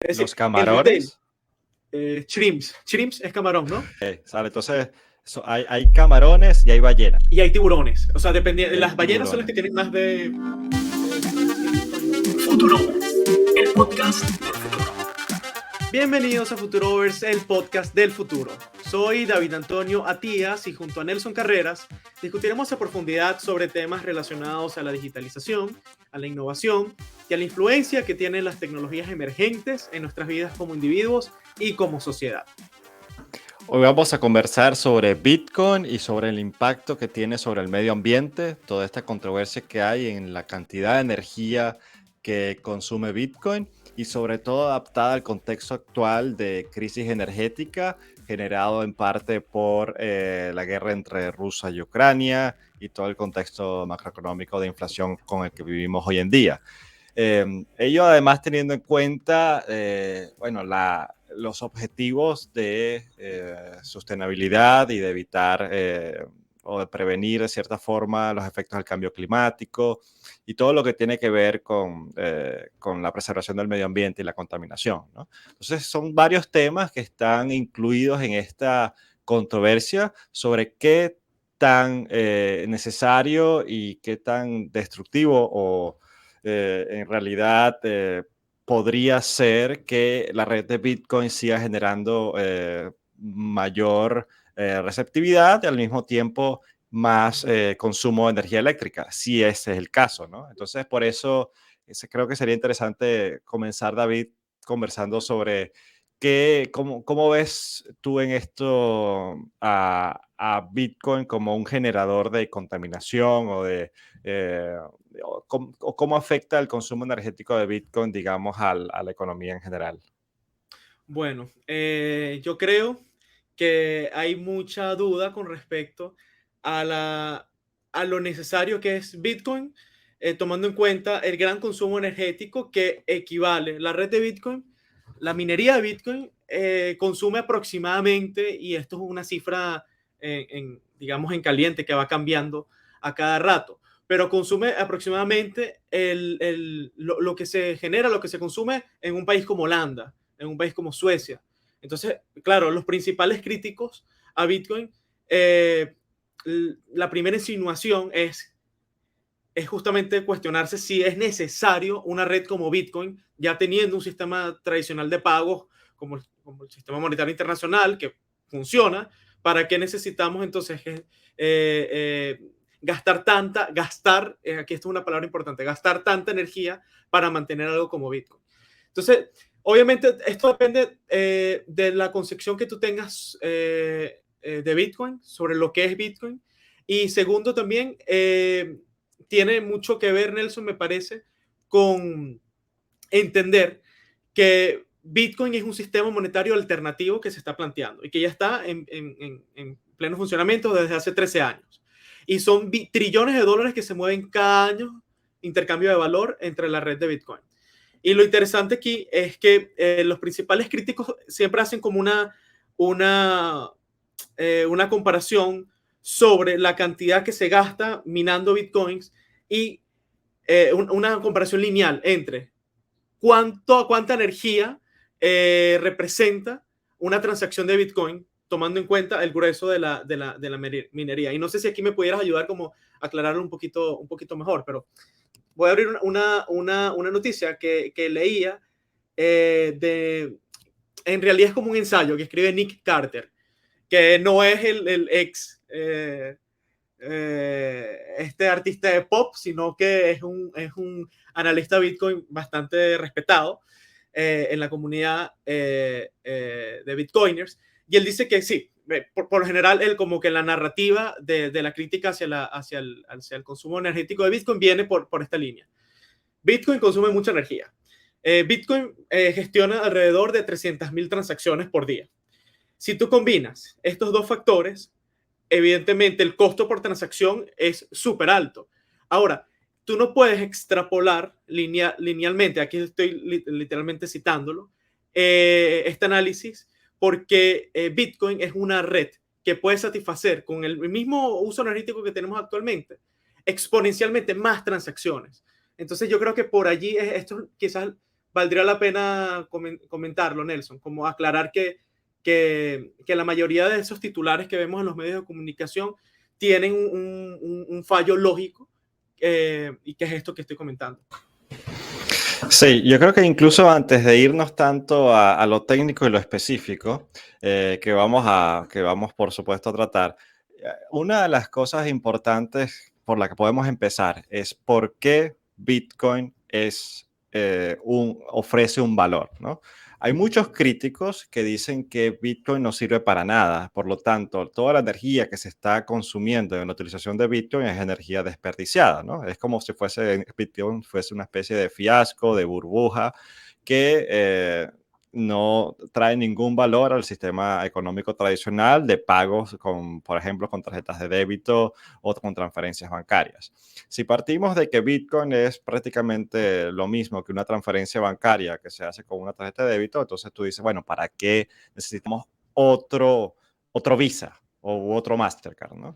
Es los decir, en retail, camarones. shrimps. Shrimps es camarón, ¿no? Sale, entonces hay camarones y hay ballenas. Y hay tiburones. O sea, Y hay las ballenas son las que tiburones. tienen más de 100 años. Futurovers, el podcast del futuro. Bienvenidos a Futurovers, el podcast del futuro. Soy David Antonio Atías y junto a Nelson Carreras discutiremos a profundidad sobre temas relacionados a la digitalización, a la innovación y a la influencia que tienen las tecnologías emergentes en nuestras vidas como individuos y como sociedad. Hoy vamos a conversar sobre Bitcoin y sobre el impacto que tiene sobre el medio ambiente, toda esta controversia que hay en la cantidad de energía que consume Bitcoin y sobre todo adaptada al contexto actual de crisis energética generado en parte por la guerra entre Rusia y Ucrania y todo el contexto macroeconómico de inflación con el que vivimos hoy en día. Ello además teniendo en cuenta, los objetivos de sostenibilidad y de evitar o de prevenir de cierta forma los efectos del cambio climático y todo lo que tiene que ver con la preservación del medio ambiente y la contaminación, ¿no? Entonces son varios temas que están incluidos en esta controversia sobre qué tan necesario y qué tan destructivo o en realidad podría ser que la red de Bitcoin siga generando mayor receptividad y al mismo tiempo más consumo de energía eléctrica, si ese es el caso, ¿no? Entonces, por eso creo que sería interesante comenzar, David, conversando sobre cómo ves tú en esto a Bitcoin como un generador de contaminación o de cómo afecta el consumo energético de Bitcoin, digamos, a la economía en general. Bueno, yo creo que hay mucha duda con respecto a, a lo necesario que es Bitcoin, tomando en cuenta el gran consumo energético que equivale. La red de Bitcoin, la minería de Bitcoin, consume aproximadamente, y esto es una cifra, digamos, en caliente que va cambiando a cada rato, pero consume aproximadamente lo que se genera, lo que se consume en un país como Holanda, en un país como Suecia. Entonces, claro, los principales críticos a Bitcoin, eh, la primera insinuación es justamente cuestionarse si es necesario una red como Bitcoin, ya teniendo un sistema tradicional de pagos como el sistema monetario internacional que funciona. ¿Para qué necesitamos entonces aquí está una palabra importante, gastar tanta energía para mantener algo como Bitcoin? Entonces, obviamente, esto depende de la concepción que tú tengas de Bitcoin, sobre lo que es Bitcoin. Y segundo, también tiene mucho que ver, Nelson, me parece, con entender que Bitcoin es un sistema monetario alternativo que se está planteando y que ya está en pleno funcionamiento desde hace 13 años. Y son trillones de dólares que se mueven cada año, intercambio de valor entre la red de Bitcoin. Y lo interesante aquí es que los principales críticos siempre hacen como una comparación sobre la cantidad que se gasta minando bitcoins y una comparación lineal entre cuánta energía representa una transacción de bitcoin tomando en cuenta el grueso de la minería. Y no sé si aquí me pudieras ayudar como a aclararlo un poquito mejor, pero voy a abrir una noticia que leía en realidad es como un ensayo que escribe Nick Carter, que no es el ex este artista de pop, sino que es un analista Bitcoin bastante respetado en la comunidad de Bitcoiners. Y él dice que sí, por lo general, él como que la narrativa de la crítica hacia el consumo energético de Bitcoin viene por esta línea. Bitcoin consume mucha energía. Bitcoin gestiona alrededor de 300.000 transacciones por día. Si tú combinas estos dos factores, evidentemente el costo por transacción es súper alto. Ahora, tú no puedes extrapolar linealmente, aquí estoy literalmente citándolo, este análisis, porque Bitcoin es una red que puede satisfacer con el mismo uso energético que tenemos actualmente, exponencialmente más transacciones. Entonces yo creo que por allí esto quizás valdría la pena comentarlo, Nelson, como aclarar que la mayoría de esos titulares que vemos en los medios de comunicación tienen un fallo lógico, y que es esto que estoy comentando. Sí, yo creo que incluso antes de irnos tanto a lo técnico y lo específico, que vamos por supuesto a tratar, una de las cosas importantes por la que podemos empezar es por qué Bitcoin ofrece un valor, ¿no? Hay muchos críticos que dicen que Bitcoin no sirve para nada, por lo tanto, toda la energía que se está consumiendo en la utilización de Bitcoin es energía desperdiciada, ¿no? Es como si Bitcoin fuese una especie de fiasco, de burbuja, que no trae ningún valor al sistema económico tradicional de pagos, por ejemplo, con tarjetas de débito o con transferencias bancarias. Si partimos de que Bitcoin es prácticamente lo mismo que una transferencia bancaria que se hace con una tarjeta de débito, entonces tú dices, bueno, ¿para qué necesitamos otro Visa o otro Mastercard, ¿no?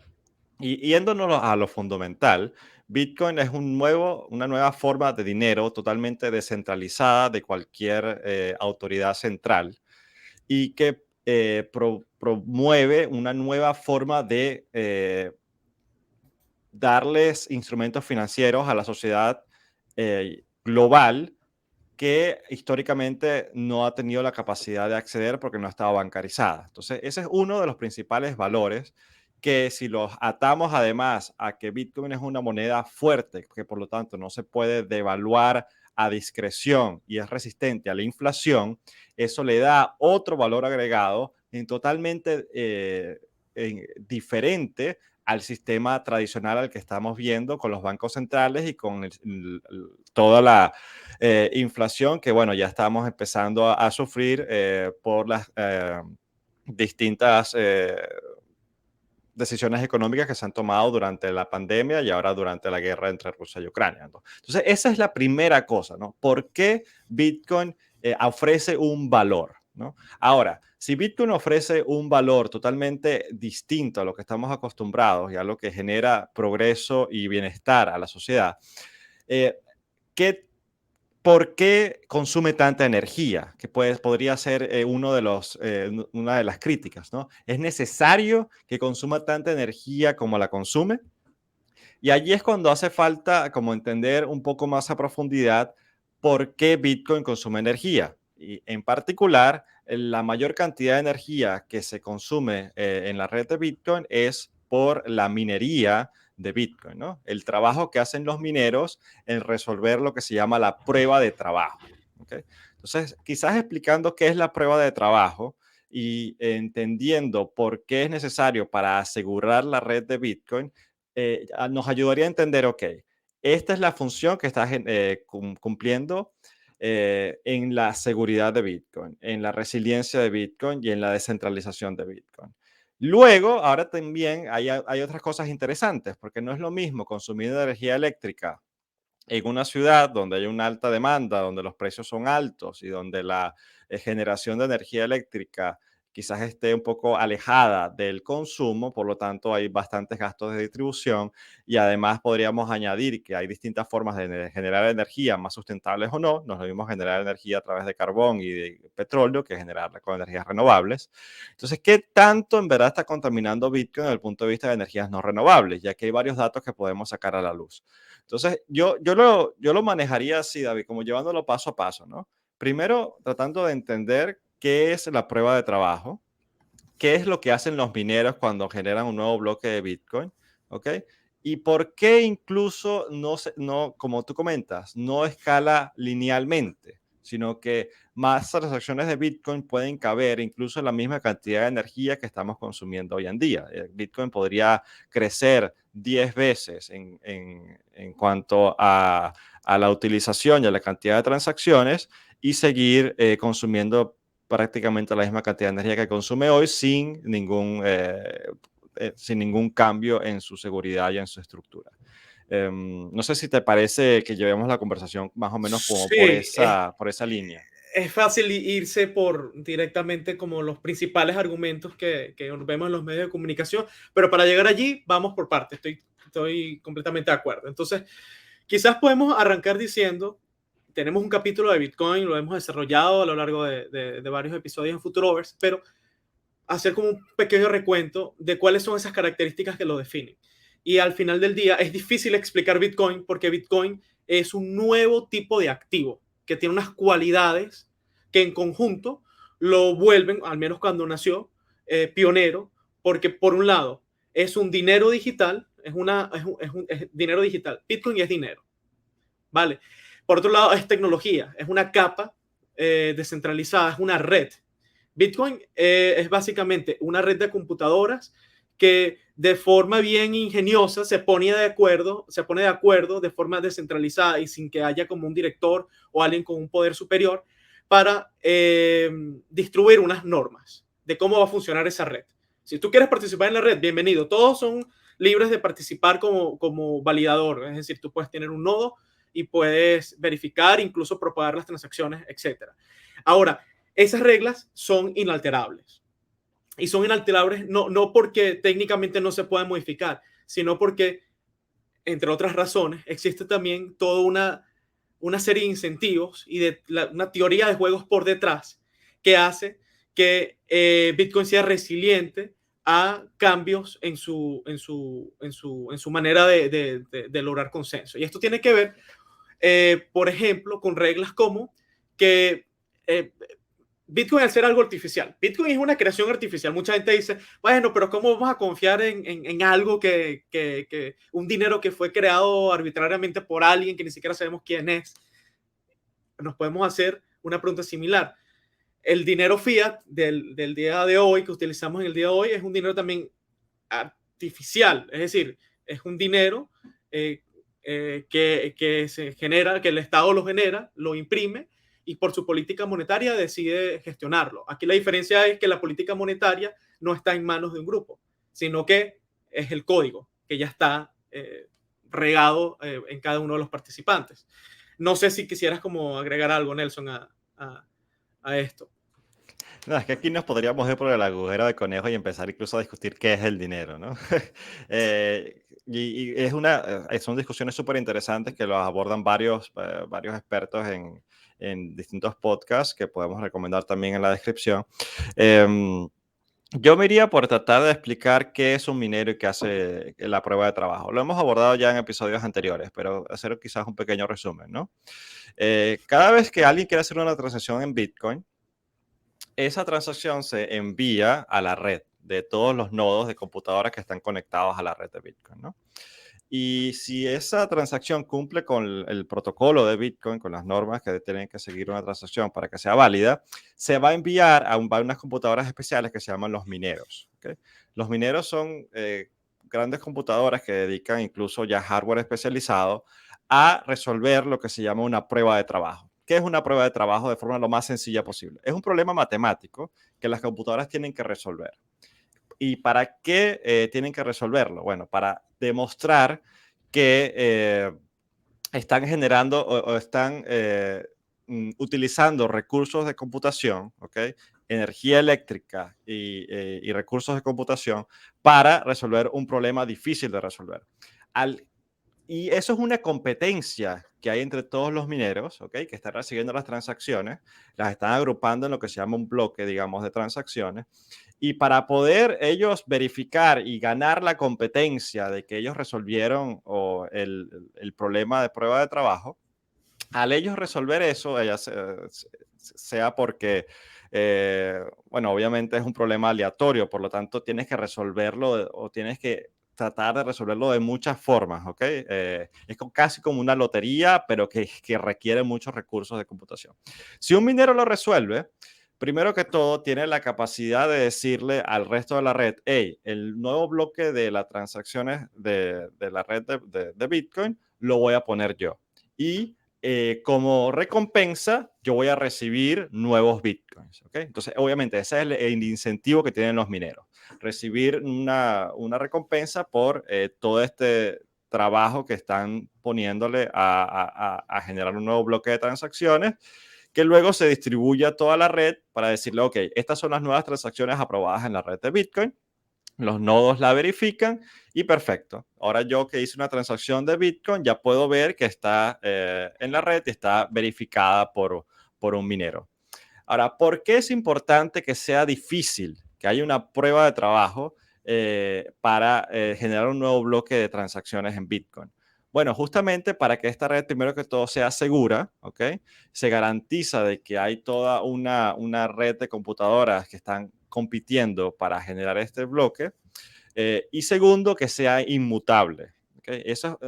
Y yéndonos a lo fundamental, Bitcoin es una nueva forma de dinero totalmente descentralizada de cualquier autoridad central y que promueve una nueva forma de darles instrumentos financieros a la sociedad global que históricamente no ha tenido la capacidad de acceder porque no estaba bancarizada. Entonces, ese es uno de los principales valores que si los atamos además a que Bitcoin es una moneda fuerte, que por lo tanto no se puede devaluar a discreción y es resistente a la inflación, eso le da otro valor agregado en totalmente diferente al sistema tradicional al que estamos viendo con los bancos centrales y con toda la inflación que, bueno, ya estamos empezando a sufrir por las distintas decisiones económicas que se han tomado durante la pandemia y ahora durante la guerra entre Rusia y Ucrania, ¿no? Entonces, esa es la primera cosa, ¿no? ¿Por qué Bitcoin ofrece un valor, ¿no? Ahora, si Bitcoin ofrece un valor totalmente distinto a lo que estamos acostumbrados y a lo que genera progreso y bienestar a la sociedad, eh, ¿qué ¿por qué consume tanta energía? Que podría ser una de las críticas, ¿no? ¿Es necesario que consuma tanta energía como la consume? Y allí es cuando hace falta como entender un poco más a profundidad por qué Bitcoin consume energía. Y en particular, la mayor cantidad de energía que se consume en la red de Bitcoin es por la minería de Bitcoin, ¿no? El trabajo que hacen los mineros en resolver lo que se llama la prueba de trabajo. ¿Okay? Entonces, quizás explicando qué es la prueba de trabajo y entendiendo por qué es necesario para asegurar la red de Bitcoin, nos ayudaría a entender, ok, esta es la función que está cumpliendo en la seguridad de Bitcoin, en la resiliencia de Bitcoin y en la descentralización de Bitcoin. Luego, ahora también hay otras cosas interesantes, porque no es lo mismo consumir energía eléctrica en una ciudad donde hay una alta demanda, donde los precios son altos y donde la generación de energía eléctrica quizás esté un poco alejada del consumo, por lo tanto hay bastantes gastos de distribución y además podríamos añadir que hay distintas formas de generar energía más sustentables o no. No es lo mismo generar energía a través de carbón y de petróleo que generarla con energías renovables. Entonces, ¿qué tanto en verdad está contaminando Bitcoin desde el punto de vista de energías no renovables? Ya que hay varios datos que podemos sacar a la luz. Entonces, yo lo manejaría así, David, como llevándolo paso a paso, ¿no? Primero, tratando de entender qué es la prueba de trabajo, qué es lo que hacen los mineros cuando generan un nuevo bloque de Bitcoin, ¿ok? Y por qué incluso no, como tú comentas, no escala linealmente, sino que más transacciones de Bitcoin pueden caber incluso en la misma cantidad de energía que estamos consumiendo hoy en día. Bitcoin podría crecer 10 veces en cuanto a la utilización y a la cantidad de transacciones y seguir consumiendo prácticamente la misma cantidad de energía que consume hoy sin ningún cambio en su seguridad y en su estructura. No sé si te parece que llevemos la conversación más o menos como Sí, por esa línea. es fácil irse por directamente como los principales argumentos que vemos en los medios de comunicación, pero para llegar allí vamos por partes, estoy completamente de acuerdo. Entonces, quizás podemos arrancar diciendo tenemos un capítulo de Bitcoin, lo hemos desarrollado a lo largo de varios episodios en Futurovers, pero hacer como un pequeño recuento de cuáles son esas características que lo definen. Y al final del día es difícil explicar Bitcoin porque Bitcoin es un nuevo tipo de activo que tiene unas cualidades que en conjunto lo vuelven, al menos cuando nació, pionero, porque por un lado es un dinero digital, es dinero digital. Bitcoin es dinero, ¿vale? Por otro lado es tecnología, es una capa descentralizada, es una red. Bitcoin es básicamente una red de computadoras que de forma bien ingeniosa se pone de acuerdo de forma descentralizada y sin que haya como un director o alguien con un poder superior para distribuir unas normas de cómo va a funcionar esa red. Si tú quieres participar en la red, bienvenido. Todos son libres de participar como validador, es decir, tú puedes tener un nodo y puedes verificar, incluso propagar las transacciones, etcétera. Ahora, esas reglas son inalterables. Y son inalterables no porque técnicamente no se puedan modificar, sino porque, entre otras razones, existe también toda una serie de incentivos y una teoría de juegos por detrás que hace que Bitcoin sea resiliente a cambios en su manera de lograr consenso. Y esto tiene que ver, por ejemplo, con reglas como que eh, Bitcoin al ser algo artificial. Bitcoin es una creación artificial. Mucha gente dice, bueno, pero ¿cómo vamos a confiar en algo un dinero que fue creado arbitrariamente por alguien que ni siquiera sabemos quién es? Nos podemos hacer una pregunta similar. El dinero fiat del día de hoy, que utilizamos en el día de hoy, es un dinero también artificial. Es decir, es un dinero que se genera, que el Estado lo genera, lo imprime y por su política monetaria decide gestionarlo. Aquí la diferencia es que la política monetaria no está en manos de un grupo, sino que es el código que ya está regado en cada uno de los participantes. No sé si quisieras como agregar algo, Nelson, a esto. No, es que aquí nos podríamos ir por el agujero de conejo y empezar incluso a discutir qué es el dinero, ¿no? Y son discusiones súper interesantes que los abordan varios expertos en distintos podcasts que podemos recomendar también en la descripción. Em, yo me iría por tratar de explicar qué es un minero y qué hace la prueba de trabajo. Lo hemos abordado ya en episodios anteriores, pero hacer quizás un pequeño resumen, ¿no? Cada vez que alguien quiere hacer una transacción en Bitcoin, esa transacción se envía a la red de todos los nodos de computadoras que están conectados a la red de Bitcoin, ¿no? Y si esa transacción cumple con el protocolo de Bitcoin, con las normas que tienen que seguir una transacción para que sea válida, se va a enviar a unas computadoras especiales que se llaman los mineros. ¿Okay? Los mineros son grandes computadoras que dedican incluso ya hardware especializado a resolver lo que se llama una prueba de trabajo. ¿Qué es una prueba de trabajo de forma lo más sencilla posible? Es un problema matemático que las computadoras tienen que resolver. ¿Y para qué tienen que resolverlo? Bueno, para demostrar que están generando o están utilizando recursos de computación, ¿ok? Energía eléctrica y recursos de computación para resolver un problema difícil de resolver. Y eso es una competencia que hay entre todos los mineros, ¿ok? Que están recibiendo las transacciones, las están agrupando en lo que se llama un bloque, digamos, de transacciones. Y para poder ellos verificar y ganar la competencia de que ellos resolvieron el problema de prueba de trabajo, al ellos resolver eso, sea porque, bueno, obviamente es un problema aleatorio, por lo tanto tienes que resolverlo o tienes que tratar de resolverlo de muchas formas, ¿ok? Es casi como una lotería, pero que requiere muchos recursos de computación. Si un minero lo resuelve, primero que todo, tiene la capacidad de decirle al resto de la red, hey, el nuevo bloque de las transacciones de la red de Bitcoin lo voy a poner yo. Y como recompensa, yo voy a recibir nuevos bitcoins. ¿Okay? Entonces, obviamente, ese es el incentivo que tienen los mineros. Recibir una recompensa por todo este trabajo que están poniéndole a generar un nuevo bloque de transacciones que luego se distribuye a toda la red para decirle, ok, estas son las nuevas transacciones aprobadas en la red de Bitcoin los nodos la verifican y perfecto. Ahora yo que hice una transacción de Bitcoin ya puedo ver que está en la red y está verificada por un minero. Ahora, ¿por qué es importante que sea difícil, que haya una prueba de trabajo para generar un nuevo bloque de transacciones en Bitcoin? Bueno, justamente para que esta red, primero que todo, sea segura, ¿ok? Se garantiza de que hay toda una red de computadoras que están compitiendo para generar este bloque. Y segundo, que sea inmutable. ¿Okay? Eso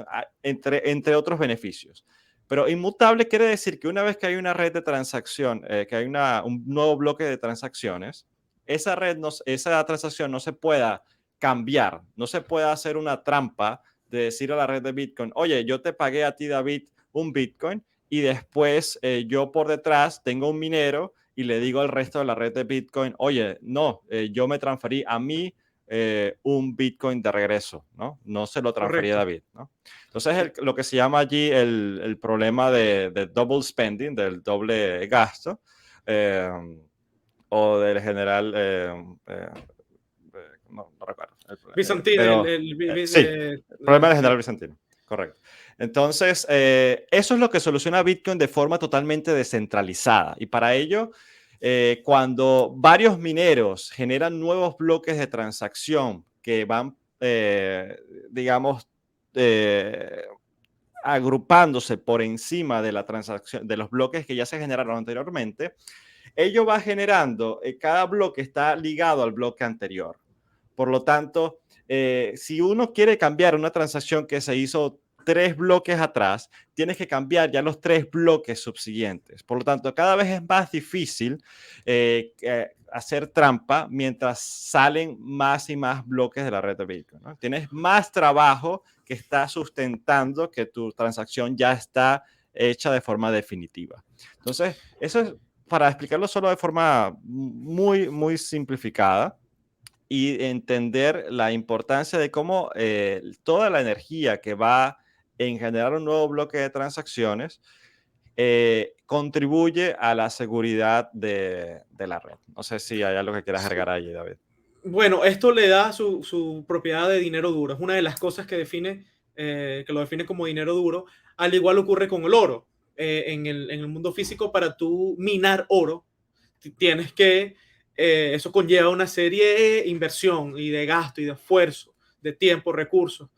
entre otros beneficios. Pero inmutable quiere decir que una vez que hay una red de transacción, que hay un nuevo bloque de transacciones, esa red, esa transacción no se pueda cambiar, no se puede hacer una trampa de decir a la red de Bitcoin, oye, yo te pagué a ti, David, un Bitcoin y después yo por detrás tengo un minero y le digo al resto de la red de Bitcoin, oye, no, yo me transferí a mí un Bitcoin de regreso, ¿no? No se lo transfería a Correcto. David, ¿no? Entonces, lo que se llama allí el problema de double spending, del doble gasto, eh, o del general, no recuerdo, Bizantino, pero sí, el problema del sí, general bizantino, correcto. Entonces, eso es lo que soluciona Bitcoin de forma totalmente descentralizada. Y para ello, cuando varios mineros generan nuevos bloques de transacción que van, digamos, eh, agrupándose por encima de la transacción, de los bloques que ya se generaron anteriormente, ello va generando, cada bloque está ligado al bloque anterior. Por lo tanto, si uno quiere cambiar una transacción que se hizo 3 bloques atrás, tienes que cambiar ya los 3 bloques subsiguientes. Por lo tanto, cada vez es más difícil hacer trampa mientras salen más y más bloques de la red de Bitcoin, ¿no? Tienes más trabajo que está sustentando que tu transacción ya está hecha de forma definitiva. Entonces, eso es para explicarlo solo de forma muy, muy simplificada y entender la importancia de cómo toda la energía que va en generar un nuevo bloque de transacciones contribuye a la seguridad de la red. No sé si hay algo que quieras agregar allí, David. Bueno, esto le da su propiedad de dinero duro. Es una de las cosas que define, que lo define como dinero duro. Al igual ocurre con el oro. En el mundo físico, para tú minar oro, tienes que, eso conlleva una serie de inversión y de gasto y de esfuerzo, de tiempo, recursos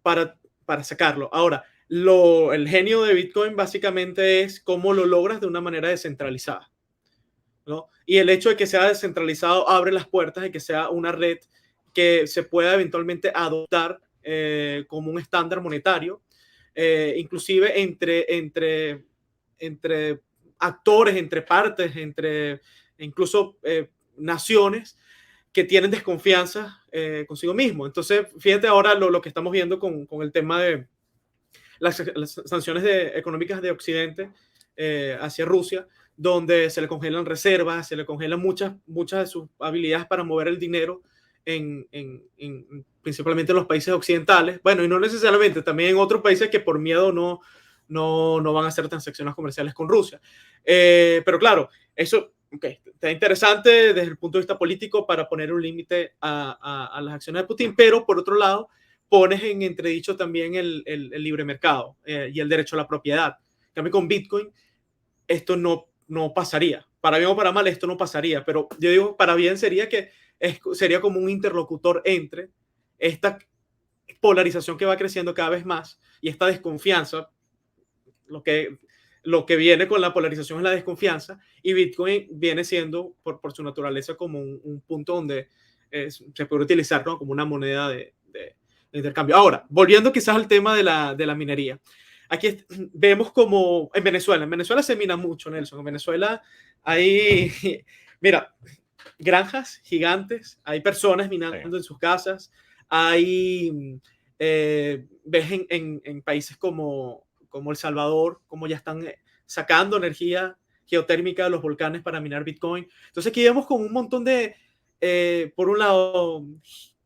para sacarlo. Ahora, el genio de Bitcoin básicamente es cómo lo logras de una manera descentralizada, ¿no? Y el hecho de que sea descentralizado abre las puertas de que sea una red que se pueda eventualmente adoptar como un estándar monetario, inclusive entre actores, entre partes, entre incluso naciones que tienen desconfianza consigo mismo. Entonces, fíjate ahora lo que estamos viendo con el tema de las sanciones económicas de Occidente hacia Rusia, donde se le congelan reservas, se le congelan muchas de sus habilidades para mover el dinero principalmente en los países occidentales. Bueno, y no necesariamente, también en otros países que por miedo no van a hacer transacciones comerciales con Rusia. Pero claro, eso okay, está interesante desde el punto de vista político para poner un límite a las acciones de Putin, pero por otro lado, pones en entredicho también el libre mercado y el derecho a la propiedad. En cambio, con Bitcoin, esto no pasaría. Para bien o para mal, esto no pasaría. Pero yo digo, para bien sería que sería como un interlocutor entre esta polarización que va creciendo cada vez más y esta desconfianza, lo que, lo que viene con la polarización es la desconfianza, y Bitcoin viene siendo, por su naturaleza, como un punto donde se puede utilizar, ¿no? Como una moneda de intercambio. Ahora, volviendo quizás al tema de la minería. Aquí vemos como en Venezuela se mina mucho, Nelson. En Venezuela hay, mira, granjas gigantes, hay personas Sí. minando en sus casas, hay, ves en países como El Salvador, como ya están sacando energía geotérmica de los volcanes para minar Bitcoin. Entonces aquí vemos con un montón de, por un lado,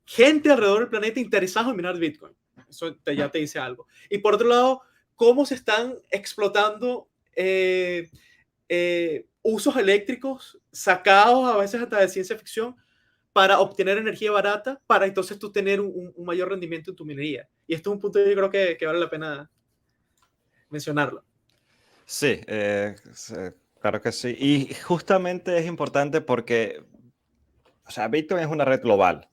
gente alrededor del planeta interesada en minar Bitcoin. Eso ya te dice algo. Y por otro lado, cómo se están explotando usos eléctricos sacados a veces hasta de ciencia ficción para obtener energía barata, para entonces tú tener un mayor rendimiento en tu minería. Y esto es un punto que yo creo que vale la pena mencionarlo. Sí, claro que sí. Y justamente es importante porque, o sea, Bitcoin es una red global.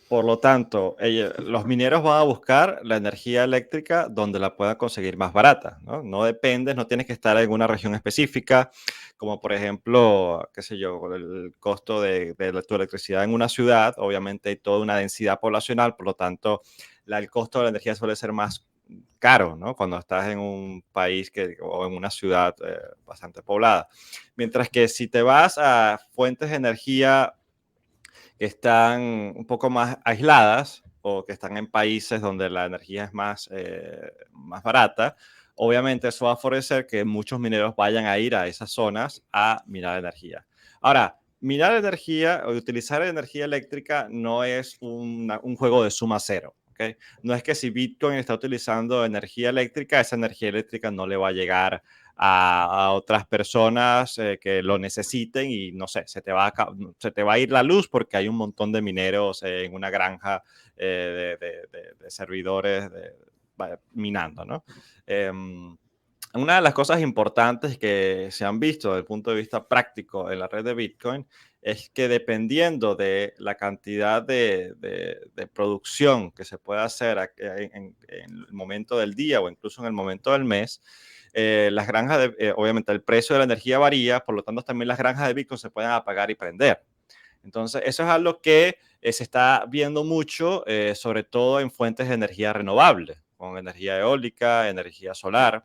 Por lo tanto, los mineros van a buscar la energía eléctrica donde la puedan conseguir más barata, ¿no? No dependes, no tienes que estar en una región específica, como por ejemplo, qué sé yo, el costo de tu electricidad en una ciudad. Obviamente hay toda una densidad poblacional, por lo tanto, el costo de la energía suele ser más caro, ¿no? Cuando estás en un país o en una ciudad bastante poblada. Mientras que si te vas a fuentes de energía que están un poco más aisladas o que están en países donde la energía es más barata, obviamente eso va a favorecer que muchos mineros vayan a ir a esas zonas a minar energía. Ahora, minar energía o utilizar energía eléctrica no es un juego de suma cero. ¿Okay? No es que si Bitcoin está utilizando energía eléctrica, esa energía eléctrica no le va a llegar a otras personas que lo necesiten y no sé, se te va a ir la luz porque hay un montón de mineros en una granja de servidores minando, ¿no? Una de las cosas importantes que se han visto desde el punto de vista práctico en la red de Bitcoin es que dependiendo de la cantidad de producción que se pueda hacer en el momento del día o incluso en el momento del mes, las granjas, obviamente el precio de la energía varía, por lo tanto también las granjas de Bitcoin se pueden apagar y prender. Entonces, eso es algo que se está viendo mucho, sobre todo en fuentes de energía renovable, con energía eólica, energía solar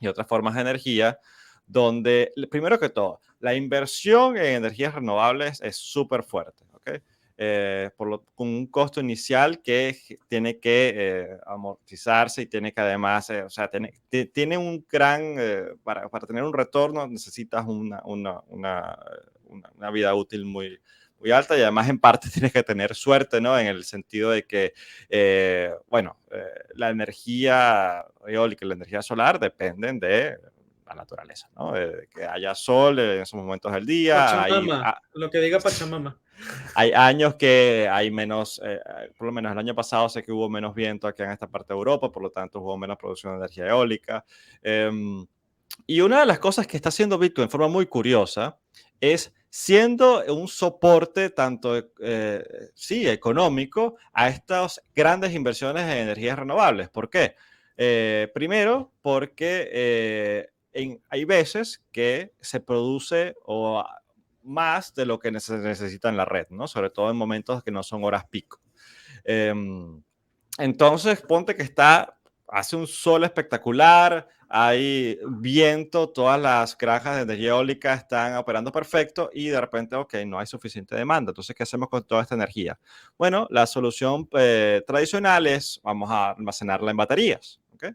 y otras formas de energía, donde, primero que todo, la inversión en energías renovables es súper fuerte, ¿ok? Con un costo inicial que tiene que amortizarse y tiene que además, o sea, tiene un gran, para tener un retorno necesitas una vida útil muy alta y además en parte tienes que tener suerte, ¿no? En el sentido de que, bueno, la energía eólica y la energía solar dependen de la naturaleza, ¿no? Que haya sol en esos momentos del día, Pachamama, lo que diga Pachamama. hay años que hay menos, por lo menos el año pasado sé que hubo menos viento aquí en esta parte de Europa, por lo tanto hubo menos producción de energía eólica. Y una de las cosas que está haciendo Bitcoin de forma muy curiosa es siendo un soporte tanto, sí, económico a estas grandes inversiones en energías renovables. ¿Por qué? Primero, porque hay veces que se produce más de lo que se necesita en la red, ¿no? Sobre todo en momentos que no son horas pico. Em, entonces, ponte que hace un sol espectacular, hay viento, todas las granjas de energía eólica están operando perfecto y de repente, ok, no hay suficiente demanda. Entonces, ¿qué hacemos con toda esta energía? Bueno, la solución tradicional es vamos a almacenarla en baterías. ¿Okay?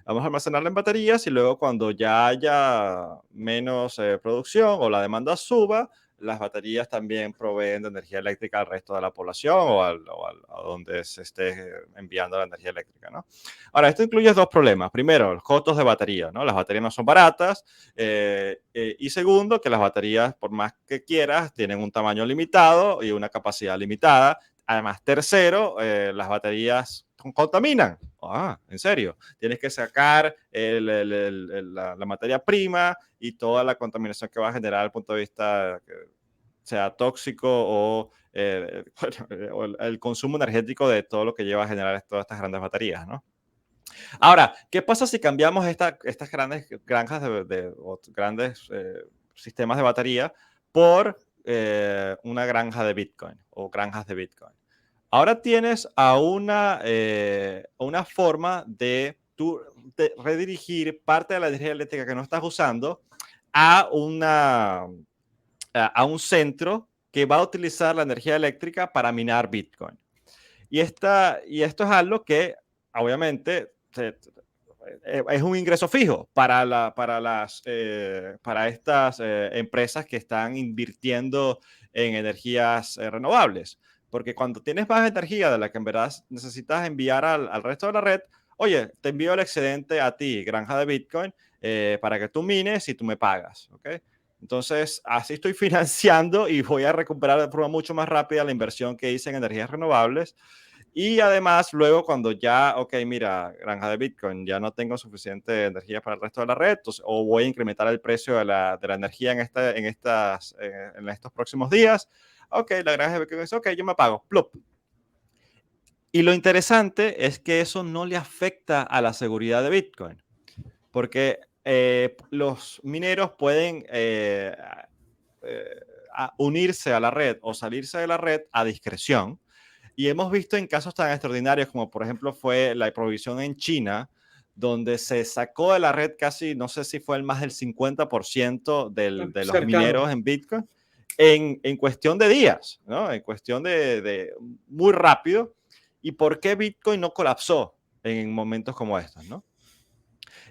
Vamos a almacenarla en baterías y luego cuando ya haya menos producción o la demanda suba, las baterías también proveen de energía eléctrica al resto de la población a donde se esté enviando la energía eléctrica, ¿no? Ahora, esto incluye dos problemas. Primero, los costos de batería, ¿no? Las baterías no son baratas. Y segundo, que las baterías, por más que quieras, tienen un tamaño limitado y una capacidad limitada. Además, tercero, las baterías contaminan. Ah, ¿en serio? Tienes que sacar la materia prima y toda la contaminación que va a generar desde el punto de vista que sea tóxico o, bueno, o el consumo energético de todo lo que lleva a generar todas estas grandes baterías, ¿no? Ahora, ¿qué pasa si cambiamos estas grandes granjas o grandes sistemas de batería por una granja de Bitcoin o granjas de Bitcoin? Ahora tienes una forma de redirigir parte de la energía eléctrica que no estás usando a, a un centro que va a utilizar la energía eléctrica para minar Bitcoin. Y esto es algo que obviamente es un ingreso fijo para estas empresas que están invirtiendo en energías renovables. Porque cuando tienes más energía de la que en verdad necesitas enviar al resto de la red, oye, te envío el excedente a ti, granja de Bitcoin, para que tú mines y tú me pagas. ¿Okay? Entonces, así estoy financiando y voy a recuperar de forma mucho más rápida la inversión que hice en energías renovables. Y además, luego cuando ya, ok, mira, granja de Bitcoin, ya no tengo suficiente energía para el resto de la red, entonces, o voy a incrementar el precio de la energía en estos próximos días, ok, la granja de Bitcoin dice, ok, yo me pago, plop. Y lo interesante es que eso no le afecta a la seguridad de Bitcoin, porque los mineros pueden eh, unirse a la red o salirse de la red a discreción. Y hemos visto en casos tan extraordinarios como por ejemplo fue la prohibición en China, donde se sacó de la red casi, no sé si fue el más del 50% de los Cercano. mineros en Bitcoin en cuestión de días, ¿no? En cuestión de muy rápido. ¿Y por qué Bitcoin no colapsó en momentos como estos, ¿no?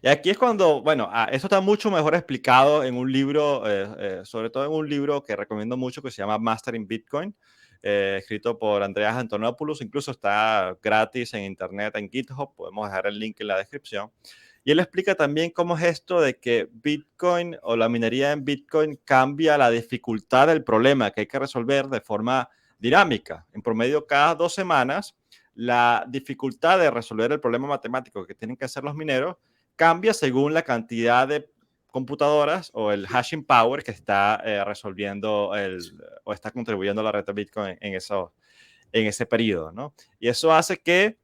Y aquí es cuando, bueno, esto está mucho mejor explicado en un libro, sobre todo en un libro que recomiendo mucho que se llama Mastering Bitcoin, escrito por Andreas Antonopoulos, incluso está gratis en internet, en GitHub, podemos dejar el link en la descripción. Y él explica también cómo es esto de que Bitcoin o la minería en Bitcoin cambia la dificultad del problema que hay que resolver de forma dinámica. En promedio, cada 2 semanas, la dificultad de resolver el problema matemático que tienen que hacer los mineros cambia según la cantidad de computadoras o el hashing power que está resolviendo o está contribuyendo a la red de Bitcoin en ese periodo, ¿no? Y eso hace que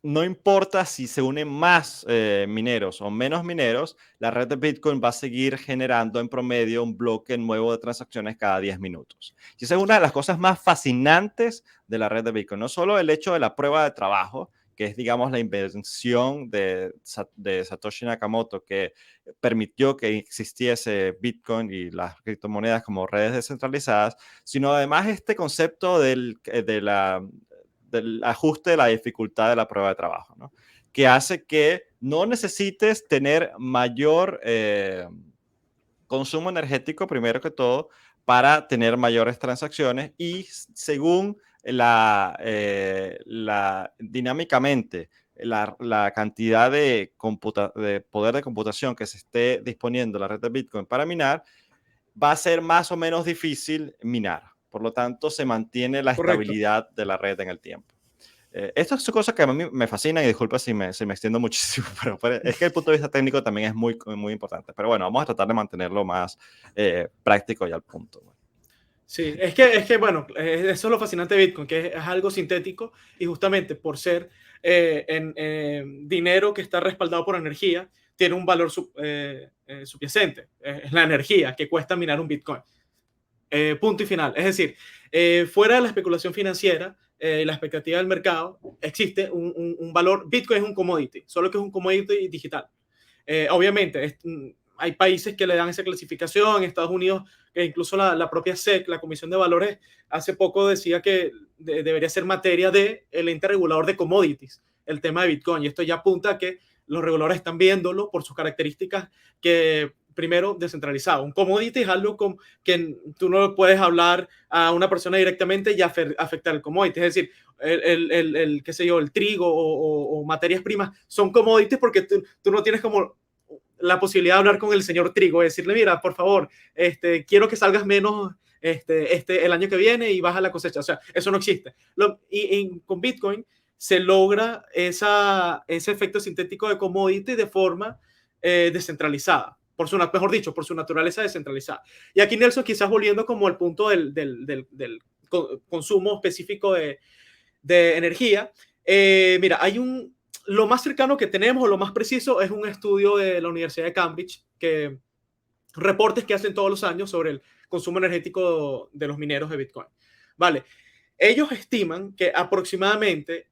no importa si se unen más mineros o menos mineros, la red de Bitcoin va a seguir generando en promedio un bloque nuevo de transacciones cada 10 minutos. Y esa es una de las cosas más fascinantes de la red de Bitcoin. No solo el hecho de la prueba de trabajo, que es, digamos, la invención de Satoshi Nakamoto, que permitió que existiese Bitcoin y las criptomonedas como redes descentralizadas, sino además este concepto del ajuste de la dificultad de la prueba de trabajo, ¿no? Que hace que no necesites tener mayor consumo energético, primero que todo, para tener mayores transacciones y según dinámicamente la cantidad de poder de computación que se esté disponiendo en la red de Bitcoin para minar, va a ser más o menos difícil minar. Por lo tanto, se mantiene la Correcto. estabilidad de la red en el tiempo. Estas son cosas que a mí me fascinan y disculpa si me extiendo muchísimo, pero es que el punto de vista técnico también es muy, muy importante. Pero bueno, vamos a tratar de mantenerlo más práctico y al punto. Sí, es que bueno, eso es lo fascinante de Bitcoin, que es algo sintético y justamente por ser dinero que está respaldado por energía, tiene un valor subyacente. Es la energía que cuesta minar un Bitcoin. Punto y final. Es decir, fuera de la especulación financiera y la expectativa del mercado, existe un valor. Bitcoin es un commodity, solo que es un commodity digital. Obviamente, hay países que le dan esa clasificación, en Estados Unidos, que incluso la propia SEC, la Comisión de Valores, hace poco decía que debería ser materia del ente regulador de commodities, el tema de Bitcoin. Y esto ya apunta a que los reguladores están viéndolo por sus características que, primero, descentralizado. Un commodity es algo que tú no puedes hablar a una persona directamente y afectar el commodity. Es decir, qué sé yo, el trigo o materias primas son commodities porque tú no tienes como la posibilidad de hablar con el señor trigo y decirle, mira, por favor, quiero que salgas menos el año que viene y baja la cosecha. O sea, eso no existe. Con Bitcoin se logra ese efecto sintético de commodity de forma descentralizada. Mejor dicho, por su naturaleza descentralizada. Y aquí, Nelson, quizás volviendo como al punto del consumo específico de energía, mira, lo más cercano que tenemos o lo más preciso es un estudio de la Universidad de Cambridge, reportes que hacen todos los años sobre el consumo energético de los mineros de Bitcoin. Vale, ellos estiman que aproximadamente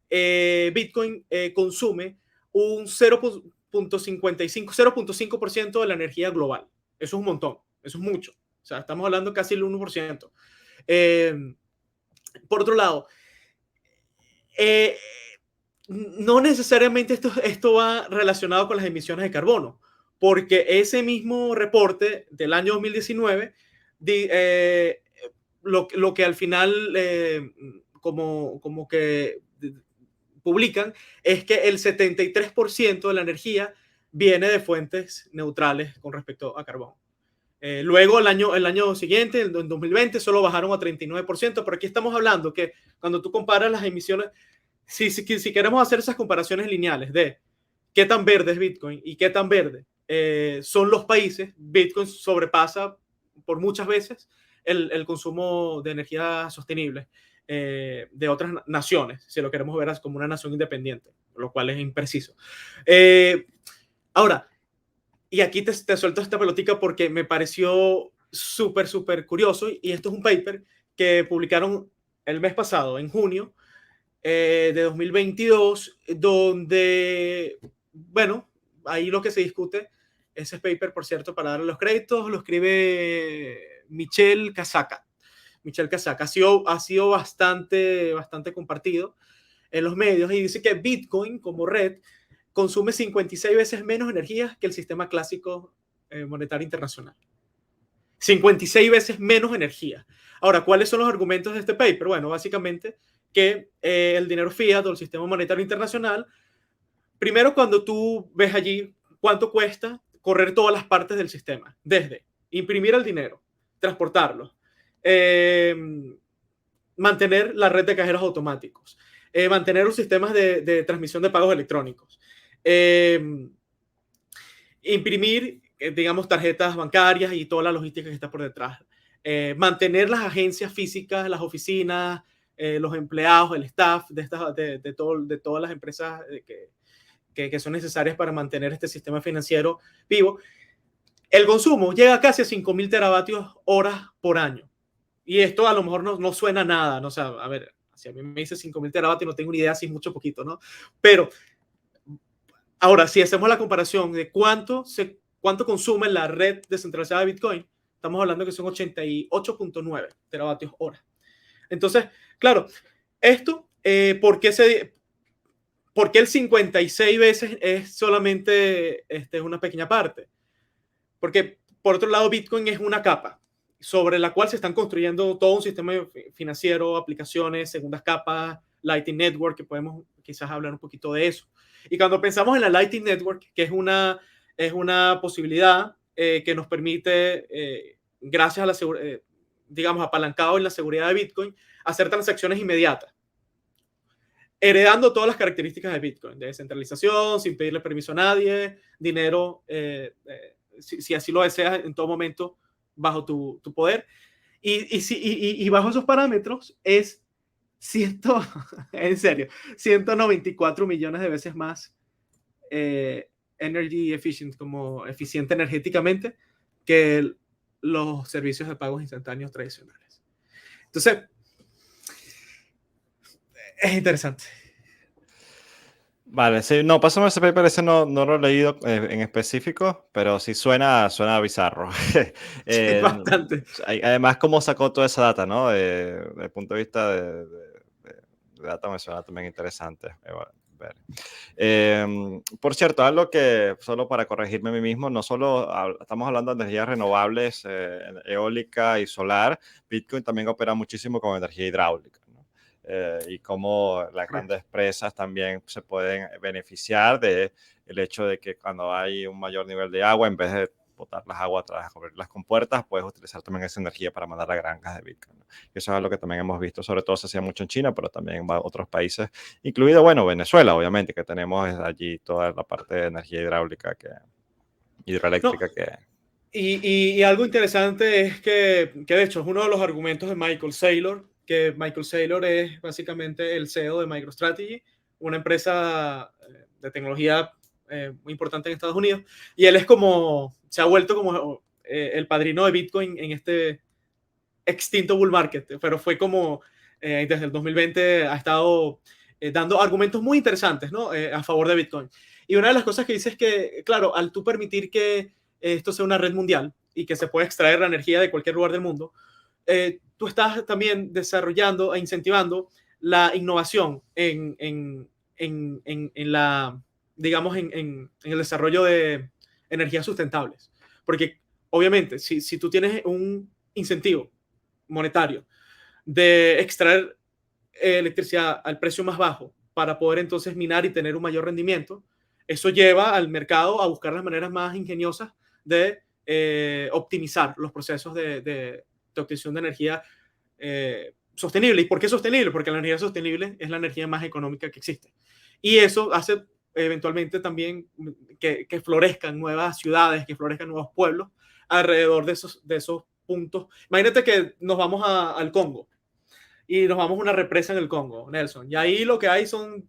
Bitcoin consume un 0.5% de la energía global. Eso es un montón, eso es mucho. O sea, estamos hablando casi el 1%. Por otro lado, eh, no necesariamente esto va relacionado con las emisiones de carbono, porque ese mismo reporte del año 2019, lo que al final como que publican es que el 73% de la energía viene de fuentes neutrales con respecto a carbón. Luego, el año siguiente, en 2020, solo bajaron a 39%, pero aquí estamos hablando que cuando tú comparas las emisiones, si queremos hacer esas comparaciones lineales de qué tan verde es Bitcoin y qué tan verde son los países, Bitcoin sobrepasa por muchas veces el consumo de energía sostenible de otras naciones, si lo queremos ver como una nación independiente, lo cual es impreciso. Ahora, y aquí te suelto esta pelotica porque me pareció súper, súper curioso, y esto es un paper que publicaron el mes pasado, en junio de 2022, donde, bueno, ahí lo que se discute, ese paper, por cierto, para darle los créditos, lo escribe Michel Casaka. Michel Casaka ha sido bastante, bastante compartido en los medios, y dice que Bitcoin como red consume 56 veces menos energía que el sistema clásico monetario internacional. 56 veces menos energía. Ahora, ¿cuáles son los argumentos de este paper? Bueno, básicamente que el dinero fiat o el sistema monetario internacional, primero, cuando tú ves allí cuánto cuesta correr todas las partes del sistema, desde imprimir el dinero, transportarlo, eh, mantener la red de cajeros automáticos, mantener los sistemas de transmisión de pagos electrónicos, imprimir, digamos, tarjetas bancarias y toda la logística que está por detrás, mantener las agencias físicas, las oficinas, los empleados, el staff de todas las empresas que son necesarias para mantener este sistema financiero vivo. El consumo llega casi a 5.000 teravatios horas por año. Y esto a lo mejor no suena a nada, ¿no? O sea, a ver, si a mí me dice 5.000 teravatios, no tengo ni idea si es mucho o poquito, ¿no? Pero ahora, si hacemos la comparación de cuánto consume la red descentralizada de Bitcoin, estamos hablando que son 88.9 teravatios hora. Entonces, claro, esto, ¿por qué el 56 veces es solamente una pequeña parte? Porque, por otro lado, Bitcoin es una capa sobre la cual se están construyendo todo un sistema financiero, aplicaciones, segundas capas, Lightning Network, que podemos quizás hablar un poquito de eso. Y cuando pensamos en la Lightning Network, que es una posibilidad que nos permite, gracias a la digamos, apalancado en la seguridad de Bitcoin, hacer transacciones inmediatas, heredando todas las características de Bitcoin, de descentralización, sin pedirle permiso a nadie, dinero, si así lo deseas, en todo momento, bajo tu poder. Y bajo esos parámetros es en serio, 194 millones de veces más energy efficient, como eficiente energéticamente, que los servicios de pagos instantáneos tradicionales. Entonces, es interesante. Vale, sí, no, pásame ese paper, ese no lo he leído en específico, pero sí suena bizarro. Bastante. Además, cómo sacó toda esa data, ¿no? Desde el punto de vista de data me suena también interesante. Ver. Por cierto, algo que, solo para corregirme a mí mismo, no solo estamos hablando de energías renovables, eólica y solar, Bitcoin también opera muchísimo con energía hidráulica, ¿no? Y cómo las grandes empresas también se pueden beneficiar del hecho de que cuando hay un mayor nivel de agua, en vez de botar las aguas tras abrir las compuertas, puedes utilizar también esa energía para mandar a granjas de Bitcoin, ¿no? Y eso es algo que también hemos visto, sobre todo se hacía mucho en China, pero también en otros países, incluido, bueno, Venezuela, obviamente, que tenemos allí toda la parte de energía hidroeléctrica No, que... y algo interesante es que, de hecho, es uno de los argumentos de Michael Saylor, que Michael Saylor es básicamente el CEO de MicroStrategy, una empresa de tecnología muy importante en Estados Unidos, y él se ha vuelto como el padrino de Bitcoin en este extinto bull market, pero fue como desde el 2020 ha estado dando argumentos muy interesantes, ¿no? A favor de Bitcoin. Y una de las cosas que dice es que, claro, al tú permitir que esto sea una red mundial y que se pueda extraer la energía de cualquier lugar del mundo, tú estás también desarrollando e incentivando la innovación en la, digamos, en el desarrollo de energías sustentables. Porque, obviamente, si tú tienes un incentivo monetario de extraer electricidad al precio más bajo para poder entonces minar y tener un mayor rendimiento, eso lleva al mercado a buscar las maneras más ingeniosas de optimizar los procesos de obtención de energía sostenible. ¿Y por qué sostenible? Porque la energía sostenible es la energía más económica que existe. Y eso hace eventualmente también que florezcan nuevas ciudades, que florezcan nuevos pueblos alrededor de esos puntos. Imagínate que nos vamos al Congo y nos vamos a una represa en el Congo, Nelson. Y ahí lo que hay son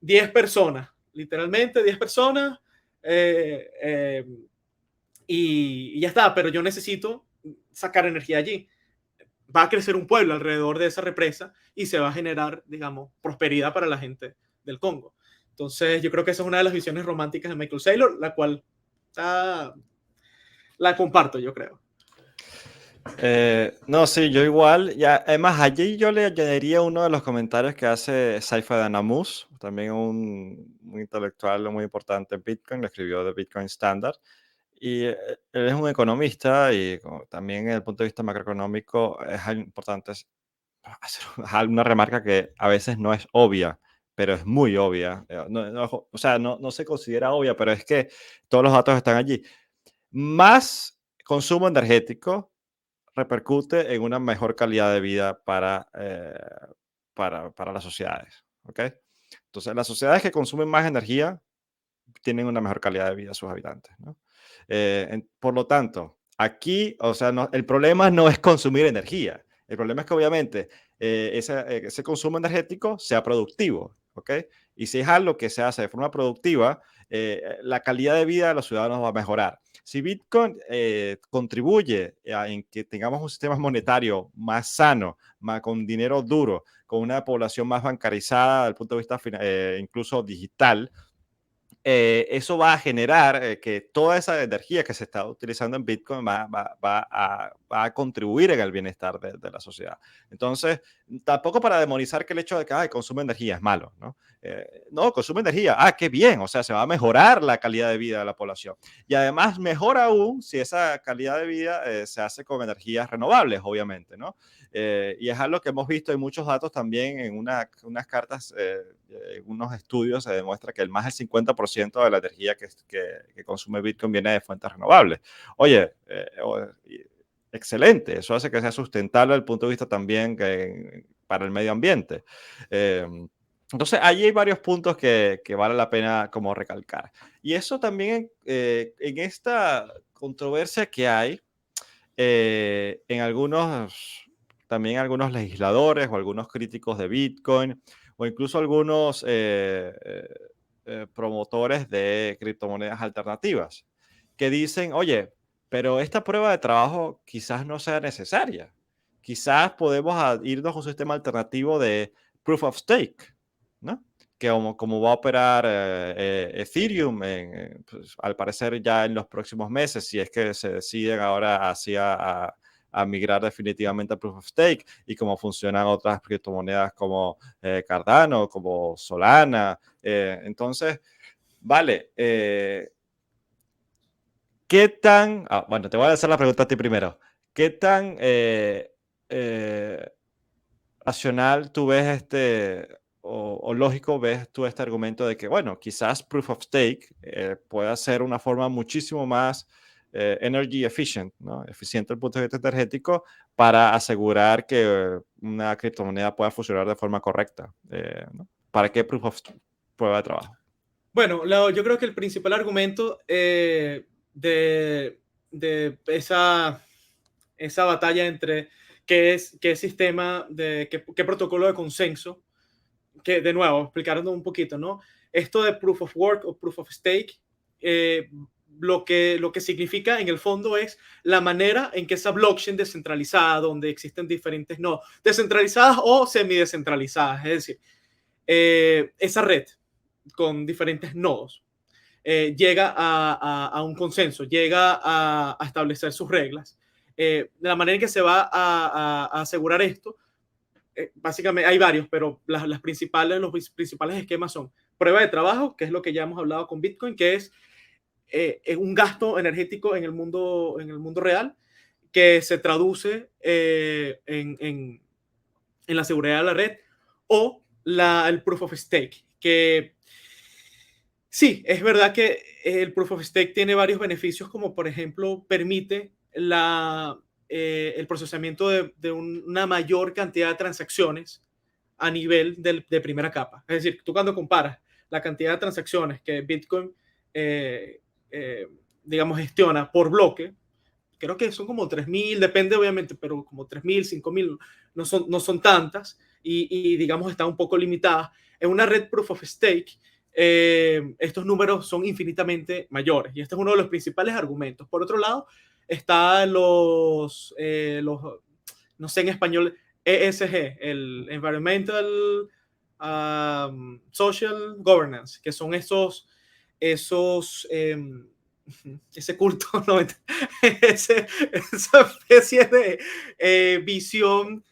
10 personas, literalmente 10 personas. eh, eh, y ya está, pero yo necesito sacar energía allí. Va a crecer un pueblo alrededor de esa represa y se va a generar, digamos, prosperidad para la gente del Congo. Entonces, yo creo que esa es una de las visiones románticas de Michael Saylor, la cual la comparto, yo creo. No, sí, yo igual. Ya, además, allí yo le añadiría uno de los comentarios que hace Saifa Danamus, también un intelectual muy importante en Bitcoin, le escribió de Bitcoin Standard. Y él es un economista y también desde el punto de vista macroeconómico es importante hacer una remarca que a veces no es obvia, pero es muy obvia. O sea, no se considera obvia, pero es que todos los datos están allí. Más consumo energético repercute en una mejor calidad de vida para las sociedades. ¿Ok? Entonces, las sociedades que consumen más energía tienen una mejor calidad de vida sus habitantes, ¿no? Por lo tanto, aquí, o sea, el problema no es consumir energía. El problema es que obviamente ese consumo energético sea productivo, ¿ok? Y si es algo que se hace de forma productiva, la calidad de vida de los ciudadanos va a mejorar. Si Bitcoin contribuye en que tengamos un sistema monetario más sano, más, con dinero duro, con una población más bancarizada desde el punto de vista incluso digital, eso va a generar que toda esa energía que se está utilizando en Bitcoin va a contribuir en el bienestar de la sociedad. Entonces, tampoco para demonizar que el hecho de que consume energía es malo, ¿no? No, consume energía, qué bien, o sea, se va a mejorar la calidad de vida de la población. Y además, mejor aún si esa calidad de vida se hace con energías renovables, obviamente, ¿no? Y es algo que hemos visto en muchos datos también en unas cartas, unos estudios se demuestra que más del 50% de la energía que consume Bitcoin viene de fuentes renovables. Oye, excelente, eso hace que sea sustentable desde el punto de vista también para el medio ambiente. Entonces, allí hay varios puntos que vale la pena como recalcar. Y eso también en esta controversia que hay, también algunos legisladores o algunos críticos de Bitcoin o incluso algunos promotores de criptomonedas alternativas que dicen, oye, pero esta prueba de trabajo quizás no sea necesaria. Quizás podemos irnos a un sistema alternativo de proof of stake, ¿no? Que como va a operar Ethereum, pues, al parecer ya en los próximos meses, si es que se deciden ahora a migrar definitivamente a Proof of Stake y cómo funcionan otras criptomonedas como Cardano, como Solana. Entonces, vale, ¿qué tan... bueno, te voy a hacer la pregunta a ti primero. ¿Qué tan eh, racional tú ves o lógico ves tú este argumento de que, bueno, quizás Proof of Stake pueda ser una forma muchísimo más energy efficient, ¿no? Eficiente desde el punto de vista energético para asegurar que una criptomoneda pueda funcionar de forma correcta, ¿no? ¿Para qué Proof of prueba de trabajo? Bueno, yo creo que el principal argumento de esa batalla entre qué sistema, qué protocolo de consenso, que de nuevo, explicando un poquito, ¿no? Esto de proof of work o proof of stake, eh, lo que significa en el fondo es la manera en que esa blockchain descentralizada, donde existen diferentes nodos, descentralizadas o semidescentralizadas, es decir, esa red con diferentes nodos, llega a un consenso, llega a establecer sus reglas. De la manera en que se va a asegurar esto, básicamente hay varios, pero los principales esquemas son prueba de trabajo, que es lo que ya hemos hablado con Bitcoin, que es un gasto energético en el mundo real, que se traduce en la seguridad de la red, o el proof of stake, que Sí, es verdad que el Proof of Stake tiene varios beneficios, como por ejemplo permite el procesamiento de una mayor cantidad de transacciones a nivel de primera capa. Es decir, tú cuando comparas la cantidad de transacciones que Bitcoin, eh, eh, digamos, gestiona por bloque, creo que son como 3.000, depende obviamente, pero como 3.000, 5.000, no son tantas y digamos están un poco limitadas. En una red Proof of Stake, estos números son infinitamente mayores y este es uno de los principales argumentos. Por otro lado, está no sé en español, ESG, el Environmental Social Governance, que son esos ese culto, no, esa especie de visión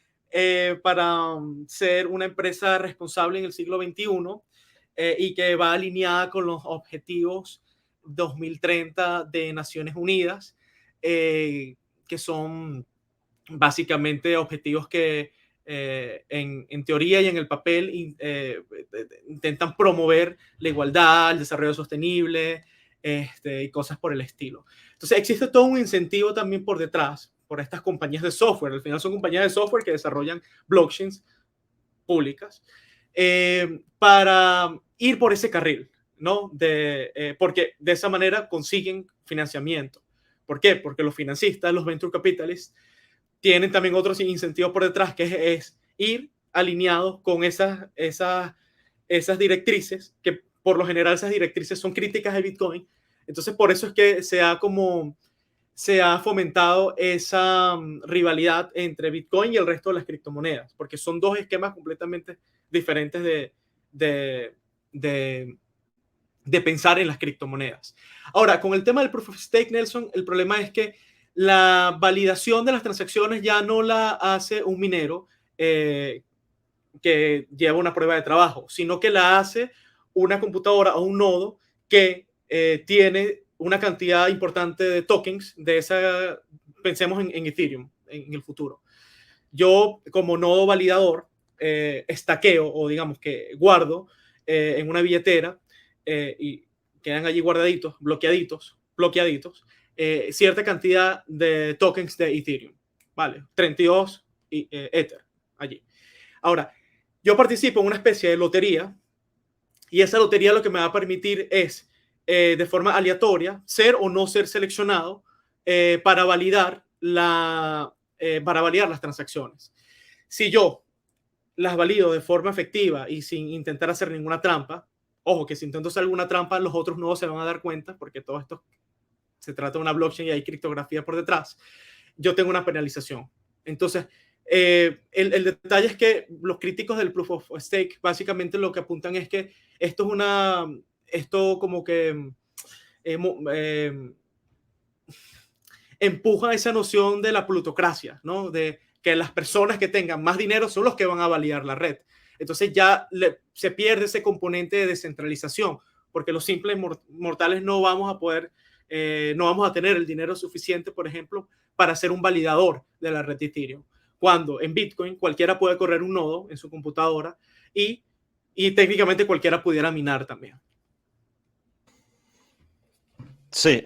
para ser una empresa responsable en el siglo XXI y que va alineada con los objetivos 2030 de Naciones Unidas, que son básicamente objetivos que en teoría y en el papel intentan promover la igualdad, el desarrollo sostenible y cosas por el estilo. Entonces existe todo un incentivo también por detrás, por estas compañías de software. Al final son compañías de software que desarrollan blockchains públicas para ir por ese carril, ¿no? Porque de esa manera consiguen financiamiento. ¿Por qué? Porque los financistas, los venture capitalists, tienen también otros incentivos por detrás, que es ir alineados con esas directrices, que por lo general esas directrices son críticas de Bitcoin. Entonces, por eso es que se ha fomentado esa rivalidad entre Bitcoin y el resto de las criptomonedas, porque son dos esquemas completamente diferentes de, de, de pensar en las criptomonedas. Ahora, con el tema del Proof of Stake, Nelson, el problema es que la validación de las transacciones ya no la hace un minero que lleva una prueba de trabajo, sino que la hace una computadora o un nodo que tiene una cantidad importante de tokens de esa, pensemos en Ethereum en el futuro. Yo como nodo validador estaqueo o digamos que guardo en una billetera y quedan allí guardaditos, bloqueaditos, cierta cantidad de tokens de Ethereum, ¿vale? 32 Ether allí. Ahora, yo participo en una especie de lotería y esa lotería lo que me va a permitir es, de forma aleatoria, ser o no ser seleccionado para para validar las transacciones. Si yo las valido de forma efectiva y sin intentar hacer ninguna trampa, ojo que si intento hacer alguna trampa, los otros nodos se van a dar cuenta porque todo esto se trata de una blockchain y hay criptografía por detrás, yo tengo una penalización. Entonces, el detalle es que los críticos del Proof of Stake básicamente lo que apuntan es que esto como que eh, eh, empuja esa noción de la plutocracia, ¿no? De que las personas que tengan más dinero son los que van a validar la red. Entonces ya se pierde ese componente de descentralización, porque los simples mortales no vamos a poder, no vamos a tener el dinero suficiente, por ejemplo, para ser un validador de la red de Ethereum. Cuando en Bitcoin cualquiera puede correr un nodo en su computadora y técnicamente cualquiera pudiera minar también. Sí,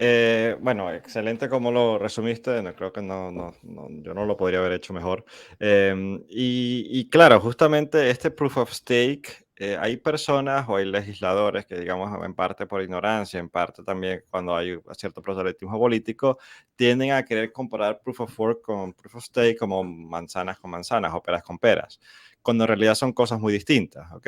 bueno, excelente como lo resumiste. No, creo que yo no lo podría haber hecho mejor. Y claro, justamente este proof of stake, hay personas o hay legisladores que, digamos, en parte por ignorancia, en parte también cuando hay cierto proselitismo político, tienden a querer comparar proof of work con proof of stake como manzanas con manzanas o peras con peras, cuando en realidad son cosas muy distintas, ¿ok?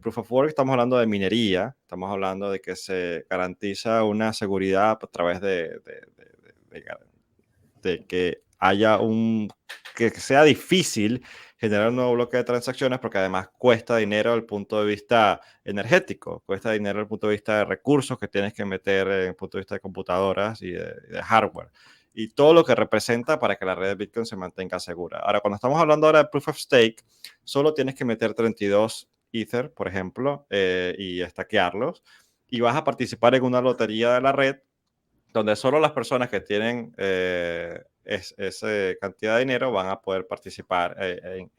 Proof of Work, estamos hablando de minería, estamos hablando de que se garantiza una seguridad a través de que haya que sea difícil generar un nuevo bloque de transacciones, porque además cuesta dinero desde el punto de vista energético, cuesta dinero desde el punto de vista de recursos que tienes que meter desde el punto de vista de computadoras y de hardware, y todo lo que representa para que la red de Bitcoin se mantenga segura. Ahora, cuando estamos hablando ahora de Proof of Stake, solo tienes que meter 32 Ether, por ejemplo, y estaquearlos, y vas a participar en una lotería de la red donde solo las personas que tienen esa cantidad de dinero van a poder participar en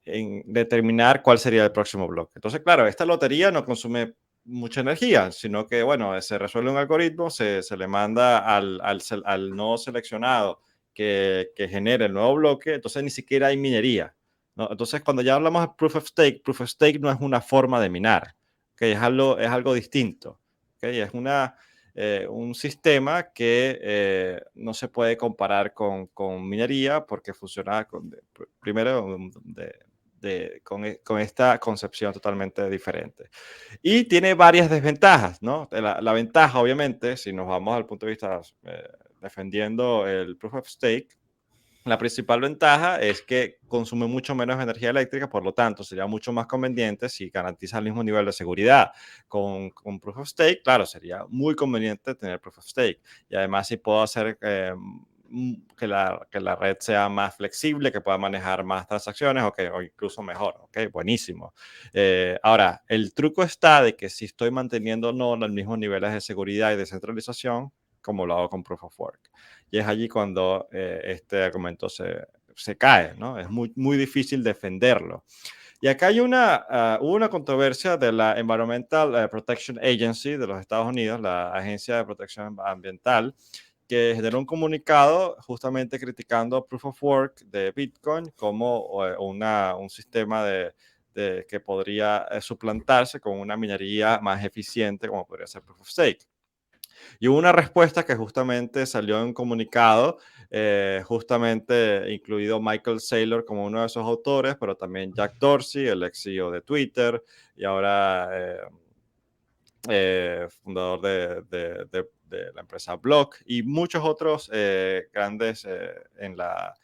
en determinar cuál sería el próximo bloque. Entonces, claro, esta lotería no consume mucha energía, sino que, bueno, se resuelve un algoritmo, se le manda al nodo seleccionado que genere el nuevo bloque, entonces ni siquiera hay minería, ¿no? Entonces, cuando ya hablamos de proof of stake no es una forma de minar, ¿okay? Es algo distinto, ¿okay? Es un sistema que no se puede comparar con minería porque funciona primero con esta concepción totalmente diferente. Y tiene varias desventajas, ¿no? La ventaja, obviamente, si nos vamos al punto de vista defendiendo el proof of stake, la principal ventaja es que consume mucho menos energía eléctrica, por lo tanto, sería mucho más conveniente si garantiza el mismo nivel de seguridad con Proof of Stake. Claro, sería muy conveniente tener Proof of Stake. Y además, si puedo hacer que la red sea más flexible, que pueda manejar más transacciones o incluso mejor. Ok, buenísimo. Ahora, el truco está de que si estoy manteniendo no los mismos niveles de seguridad y descentralización, como lo hago con Proof of Work. Y es allí cuando este argumento se cae, ¿no? Es muy, muy difícil defenderlo. Y acá hay hubo una controversia de la Environmental Protection Agency de los Estados Unidos, la Agencia de Protección Ambiental, que generó un comunicado justamente criticando Proof of Work de Bitcoin como un sistema que podría suplantarse con una minería más eficiente como podría ser Proof of Stake. Y hubo una respuesta que justamente salió en un comunicado, justamente incluido Michael Saylor como uno de esos autores, pero también Jack Dorsey, el ex CEO de Twitter, y ahora fundador de la empresa Block, y muchos otros grandes en la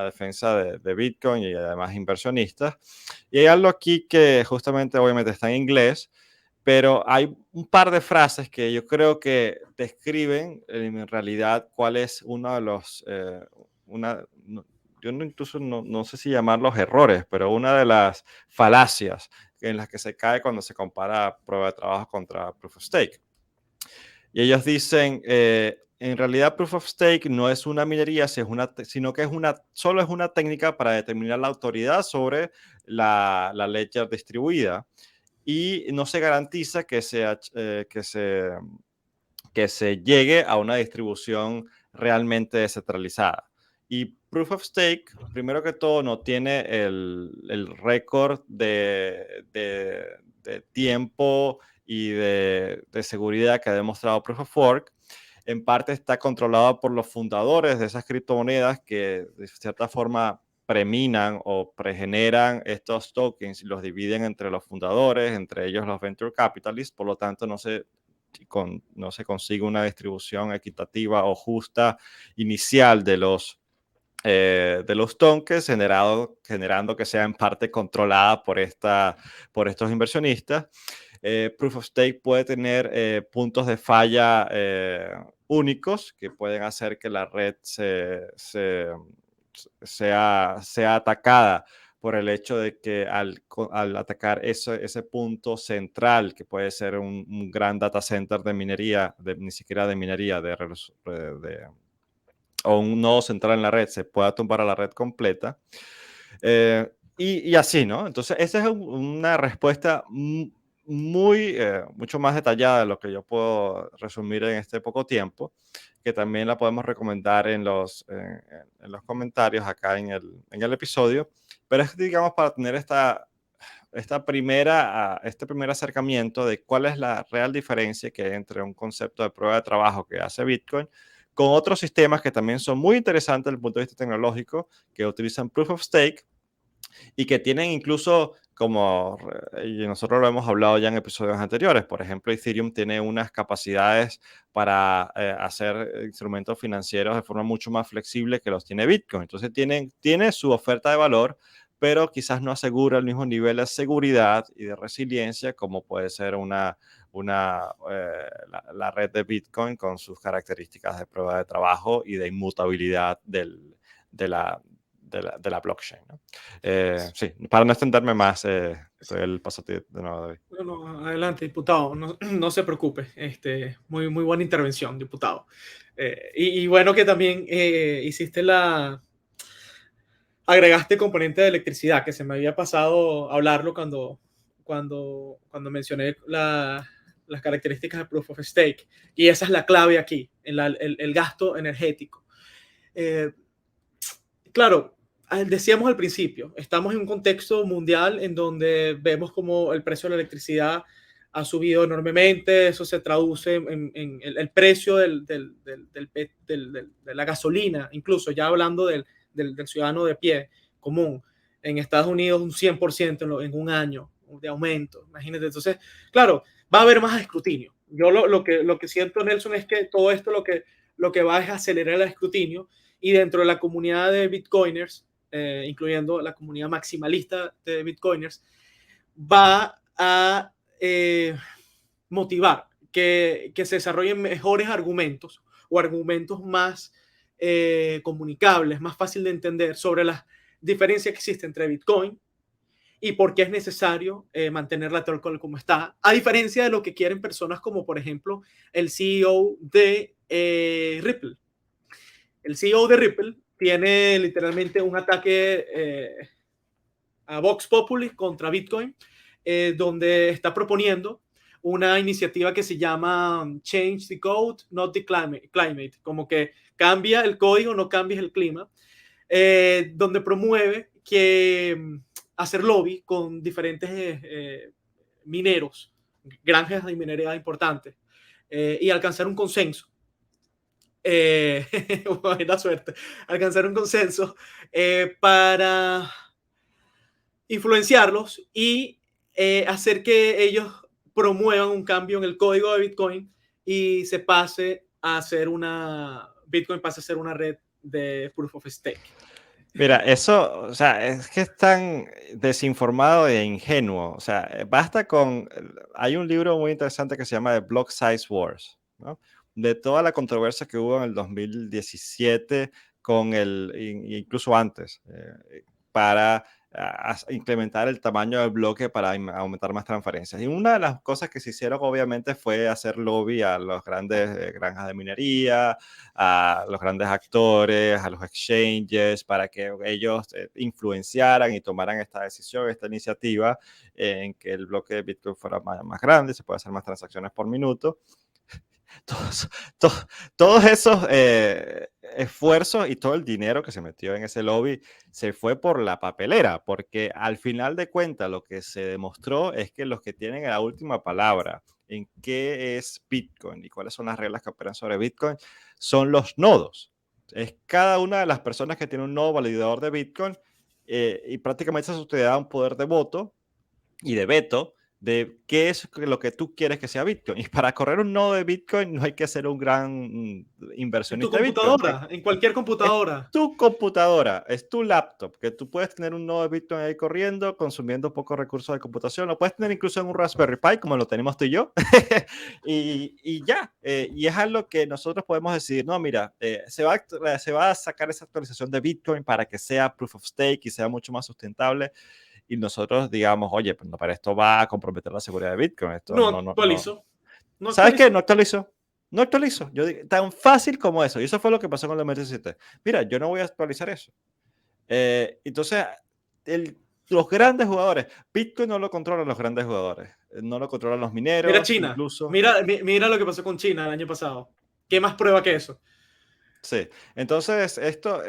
defensa de Bitcoin y además inversionistas. Y hay algo aquí que justamente obviamente está en inglés, pero hay un par de frases que yo creo que describen en realidad cuál es uno de los, yo incluso no sé si llamarlos errores, pero una de las falacias en las que se cae cuando se compara prueba de trabajo contra proof of stake. Y ellos dicen, en realidad Proof of Stake no es una minería, sino que solo es una técnica para determinar la autoridad sobre la ledger distribuida y no se garantiza que se llegue a una distribución realmente descentralizada. Y Proof of Stake, primero que todo, no tiene el récord de tiempo y de seguridad que ha demostrado Proof of Work. En parte está controlado por los fundadores de esas criptomonedas que de cierta forma preminan o pregeneran estos tokens y los dividen entre los fundadores, entre ellos los venture capitalists, por lo tanto no se consigue una distribución equitativa o justa inicial de los tokens, generando que sea en parte controlada por estos inversionistas. Proof of Stake puede tener puntos de falla únicos que pueden hacer que la red sea atacada por el hecho de que al atacar ese punto central, que puede ser un gran data center de minería, ni siquiera de minería, o un nodo central en la red, se pueda tumbar a la red completa. Y así, ¿no? Entonces, esa es una respuesta mucho más detallada de lo que yo puedo resumir en este poco tiempo, que también la podemos recomendar en los comentarios acá en el episodio. Pero es, digamos, para tener este primer acercamiento de cuál es la real diferencia que hay entre un concepto de prueba de trabajo que hace Bitcoin con otros sistemas que también son muy interesantes desde el punto de vista tecnológico, que utilizan Proof of Stake y que tienen incluso, y nosotros lo hemos hablado ya en episodios anteriores, por ejemplo, Ethereum tiene unas capacidades para hacer instrumentos financieros de forma mucho más flexible que los tiene Bitcoin. Entonces tiene su oferta de valor, pero quizás no asegura el mismo nivel de seguridad y de resiliencia como puede ser la red de Bitcoin con sus características de prueba de trabajo y de inmutabilidad de la blockchain, ¿no? Sí, para no extenderme más, doy el paso a ti de nuevo, David. No, no, adelante, diputado, no, no se preocupe, muy, muy buena intervención, diputado. Y bueno que también hiciste agregaste componente de electricidad, que se me había pasado hablarlo cuando mencioné las características de Proof of Stake. Y esa es la clave aquí, en el gasto energético. Eh, claro, decíamos al principio, estamos en un contexto mundial en donde vemos como el precio de la electricidad ha subido enormemente, eso se traduce en el precio de la gasolina, incluso ya hablando del ciudadano de pie común. En Estados Unidos un 100% en un año de aumento, imagínate. Entonces, claro, va a haber más escrutinio. Yo lo que siento, Nelson, es que todo esto lo que va es acelerar el escrutinio y dentro de la comunidad de Bitcoiners, incluyendo la comunidad maximalista de Bitcoiners, va a motivar que se desarrollen mejores argumentos o argumentos más comunicables, más fácil de entender sobre las diferencias que existen entre Bitcoin y por qué es necesario mantener la Torcoin como está, a diferencia de lo que quieren personas como, por ejemplo, el CEO de Ripple. El CEO de Ripple tiene literalmente un ataque a Vox Populi contra Bitcoin, donde está proponiendo una iniciativa que se llama Change the Code, Not the Climate, como que cambia el código, no cambies el clima, donde promueve que hacer lobby con diferentes mineros, granjas de minería importantes, y alcanzar un consenso. Buena suerte. Alcanzar un consenso para influenciarlos y hacer que ellos promuevan un cambio en el código de Bitcoin y se pase a ser Bitcoin pase a ser una red de Proof of Stake. Mira, eso, o sea, es que es tan desinformado e ingenuo. O sea, basta con. Hay un libro muy interesante que se llama The Block Size Wars, ¿no? De toda la controversia que hubo en el 2017 con incluso antes, para incrementar el tamaño del bloque para aumentar más transferencias. Y una de las cosas que se hicieron, obviamente, fue hacer lobby a las grandes granjas de minería, a los grandes actores, a los exchanges, para que ellos influenciaran y tomaran esta decisión, esta iniciativa en que el bloque de Bitcoin fuera más grande, se puede hacer más transacciones por minuto. Todos, todos esos esfuerzos y todo el dinero que se metió en ese lobby se fue por la papelera, porque al final de cuentas lo que se demostró es que los que tienen la última palabra en qué es Bitcoin y cuáles son las reglas que operan sobre Bitcoin son los nodos. Es cada una de las personas que tiene un nodo validador de Bitcoin y prácticamente eso te da un poder de voto y de veto de qué es lo que tú quieres que sea Bitcoin. Y para correr un nodo de Bitcoin no hay que ser un gran En tu inversionista de Bitcoin. computadora, en cualquier Es computadora. tu computadora, es tu laptop, que tú puedes tener un nodo de Bitcoin ahí corriendo, consumiendo pocos recursos de computación. Lo puedes tener incluso en un Raspberry Pi, como lo tenemos tú y yo. y ya, y es algo que nosotros podemos decidir, no, mira, se va a sacar esa actualización de Bitcoin para que sea Proof of Stake y sea mucho más sustentable y nosotros digamos, oye, pues no, para esto va a comprometer la seguridad de Bitcoin. Esto No no. actualizo. No ¿Sabes qué? actualizo. No actualizo. No actualizo. Yo digo, tan fácil como eso. Y eso fue lo que pasó con el MT7. Mira, yo no voy a actualizar eso. Entonces, los grandes jugadores, Bitcoin no lo controlan los grandes jugadores. No lo controlan los Mira mineros, China. incluso. Mira lo que pasó con China el año pasado. ¿Qué más prueba que eso? Sí, entonces esto,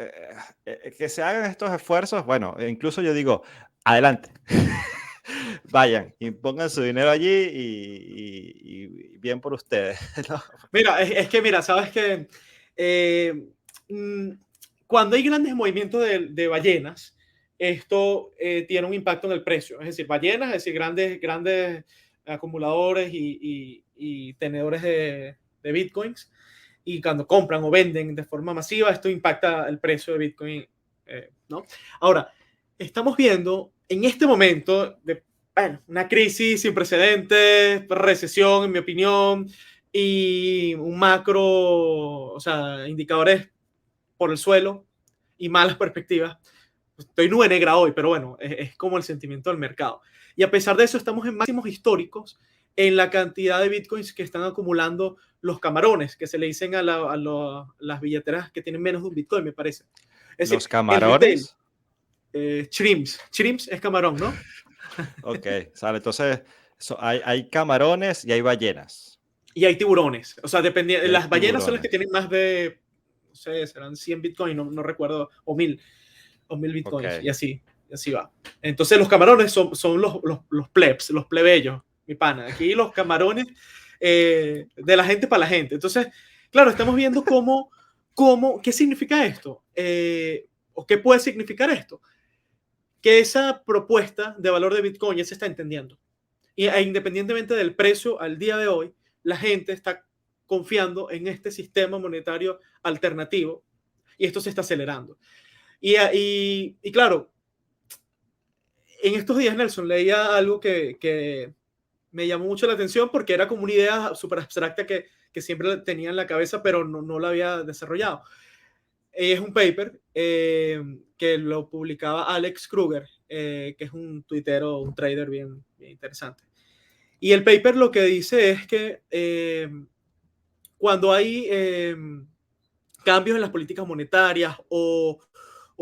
que se hagan estos esfuerzos, bueno, incluso yo digo, adelante, vayan y pongan su dinero allí y bien por ustedes, ¿no? Mira, es que mira, sabes que eh, mm, cuando hay grandes movimientos de ballenas, esto tiene un impacto en el precio. Es decir, ballenas, es decir, grandes acumuladores y tenedores de bitcoins. Y cuando compran o venden de forma masiva, esto impacta el precio de Bitcoin, ¿no? Ahora, estamos viendo en este momento bueno, una crisis sin precedentes, recesión, en mi opinión, y un macro, o sea, indicadores por el suelo y malas perspectivas. Estoy nube negra hoy, pero bueno, es como el sentimiento del mercado. Y a pesar de eso, estamos en máximos históricos en la cantidad de bitcoins que están acumulando los camarones, que se le dicen las billeteras que tienen menos de un bitcoin, me parece. Es decir, Los el retail, camarones. Shrimps. Shrimps es camarón, ¿no? Ok, sale. Entonces, hay camarones y hay ballenas. Y hay tiburones. O sea, Y hay las ballenas son las que tiburones. tienen más de, no sé, serán 100 bitcoins, no recuerdo, o 1000 Ok. bitcoins, y así va. Entonces los camarones son los plebs, los plebeyos, mi pana. Aquí los camarones de la gente para la gente. Entonces, claro, estamos viendo qué significa esto, o qué puede significar esto. Que esa propuesta de valor de Bitcoin ya se está entendiendo. Independientemente del precio al día de hoy, la gente está confiando en este sistema monetario alternativo y esto se está acelerando. Y claro, en estos días, Nelson, leía algo que me llamó mucho la atención porque era como una idea súper abstracta que siempre tenía en la cabeza, pero no la había desarrollado. Es un paper que lo publicaba Alex Kruger, que es un tuitero, un trader bien interesante. Y el paper lo que dice es que cuando hay cambios en las políticas monetarias o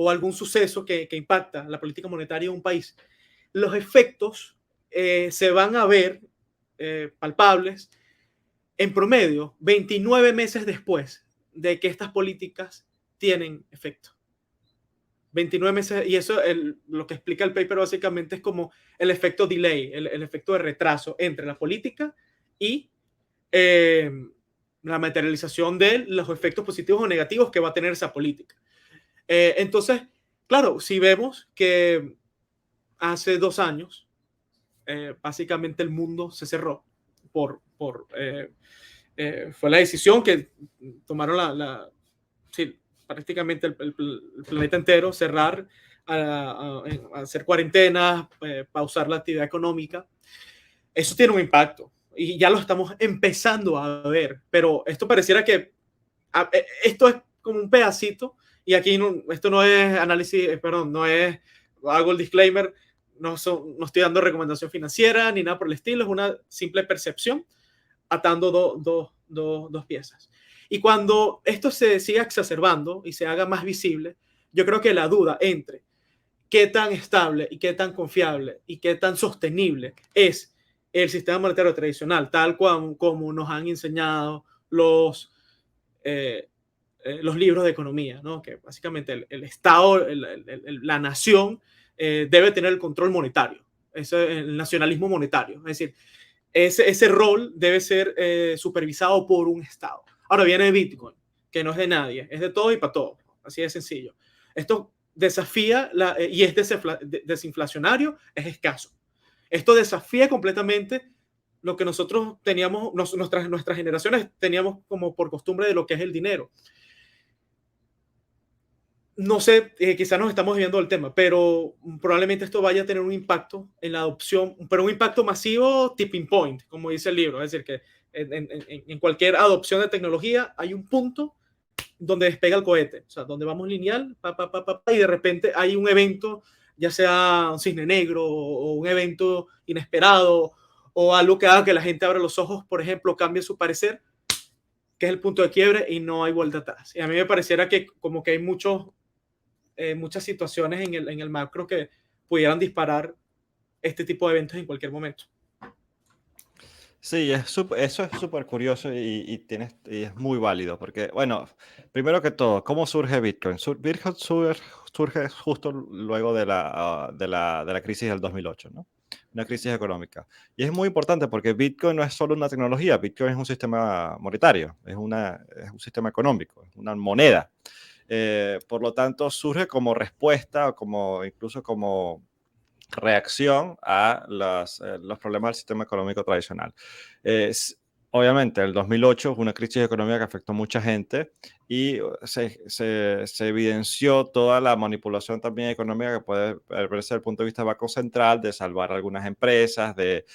algún suceso que impacta la política monetaria de un país, los efectos se van a ver palpables en promedio 29 meses después de que estas políticas tienen efecto. 29 meses, y eso lo que explica el paper básicamente es como el efecto delay, el efecto de retraso entre la política y eh, la materialización de los efectos positivos o negativos que va a tener esa política. Entonces, claro, si vemos que hace 2 años, básicamente el mundo se cerró fue la decisión que tomaron sí, prácticamente el planeta entero, cerrar, hacer cuarentenas, pausar la actividad económica. Eso tiene un impacto y ya lo estamos empezando a ver, pero esto pareciera que esto es como un pedacito y aquí esto no es análisis, perdón, no es, hago el disclaimer, no estoy dando recomendación financiera ni nada por el estilo, es una simple percepción atando dos piezas. Y cuando esto se siga exacerbando y se haga más visible, yo creo que la duda entre qué tan estable y qué tan confiable y qué tan sostenible es el sistema monetario tradicional, tal como nos han enseñado los libros de economía, ¿no? Que básicamente el Estado, la nación, debe tener el control monetario, el nacionalismo monetario. Es decir, ese rol debe ser supervisado por un Estado. Ahora viene Bitcoin, que no es de nadie, es de todo y para todo. Así de sencillo. Esto desafía y es desinflacionario, es escaso. Esto desafía completamente lo que nosotros teníamos, nuestras generaciones teníamos como por costumbre de lo que es el dinero. No sé, quizás nos estamos viendo el tema, pero probablemente esto vaya a tener un impacto en la adopción, pero un impacto masivo, tipping point, como dice el libro. Es decir, que en cualquier adopción de tecnología hay un punto donde despega el cohete, o sea, donde vamos lineal, y de repente hay un evento, ya sea un cisne negro o un evento inesperado o algo que haga que la gente abra los ojos, por ejemplo, cambie su parecer, que es el punto de quiebre y no hay vuelta atrás. Y a mí me pareciera que como que hay muchas situaciones en el macro que pudieran disparar este tipo de eventos en cualquier momento. Sí, eso es súper curioso y es muy válido, porque, bueno, primero que todo, ¿cómo surge Bitcoin? Bitcoin surge justo luego de la crisis del 2008, ¿no? Una crisis económica. Y es muy importante porque Bitcoin no es solo una tecnología, Bitcoin es un sistema monetario, es un sistema económico, es una moneda. Por lo tanto, surge como respuesta, incluso como reacción a los problemas del sistema económico tradicional. Obviamente, el 2008 fue una crisis económica que afectó a mucha gente y se evidenció toda la manipulación también económica que puede verse desde el punto de vista del Banco Central, de salvar algunas empresas, de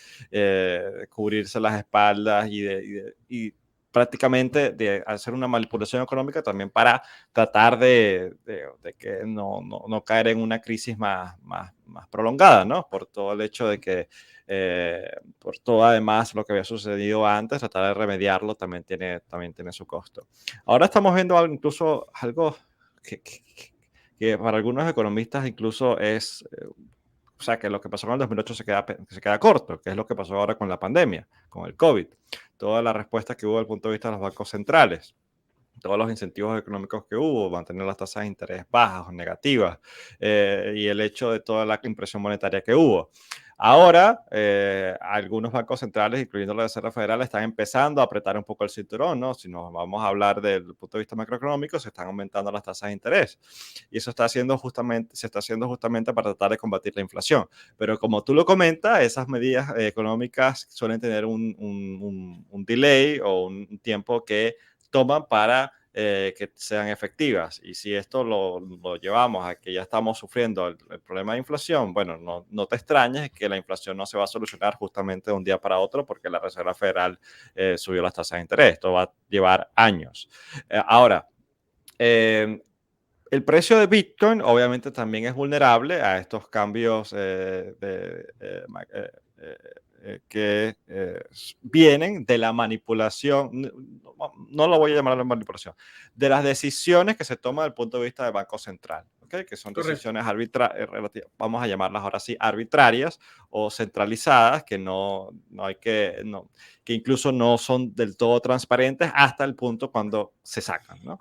cubrirse las espaldas y prácticamente de hacer una manipulación económica también para tratar de que no caer en una crisis más prolongada, ¿no? Por todo el hecho de que, por todo además lo que había sucedido antes, tratar de remediarlo también tiene su costo. Ahora estamos viendo incluso algo que que para algunos economistas incluso es, o sea, que lo que pasó con el 2008 se queda corto, que es lo que pasó ahora con la pandemia, con el COVID. Toda la respuesta que hubo desde el punto de vista de los bancos centrales, todos los incentivos económicos que hubo, mantener las tasas de interés bajas o negativas, y el hecho de toda la impresión monetaria que hubo. Ahora, algunos bancos centrales, incluyendo la Reserva Federal, están empezando a apretar un poco el cinturón, ¿no? Si nos vamos a hablar del punto de vista macroeconómico, se están aumentando las tasas de interés. Y eso se está haciendo justamente para tratar de combatir la inflación. Pero como tú lo comentas, esas medidas económicas suelen tener un delay o un tiempo que toman para que sean efectivas. Y si esto lo llevamos a que ya estamos sufriendo el problema de inflación, bueno, no te extrañes que la inflación no se va a solucionar justamente de un día para otro porque la Reserva Federal subió las tasas de interés. Esto va a llevar años. Ahora, eh, el precio de Bitcoin obviamente también es vulnerable a estos cambios que vienen de la manipulación, no lo voy a llamar la manipulación, de las decisiones que se toman desde el punto de vista del Banco Central, ¿okay? Que son Correcto. decisiones vamos a llamarlas ahora sí, arbitrarias o centralizadas, que no hay que incluso no son del todo transparentes hasta el punto cuando se sacan, ¿no?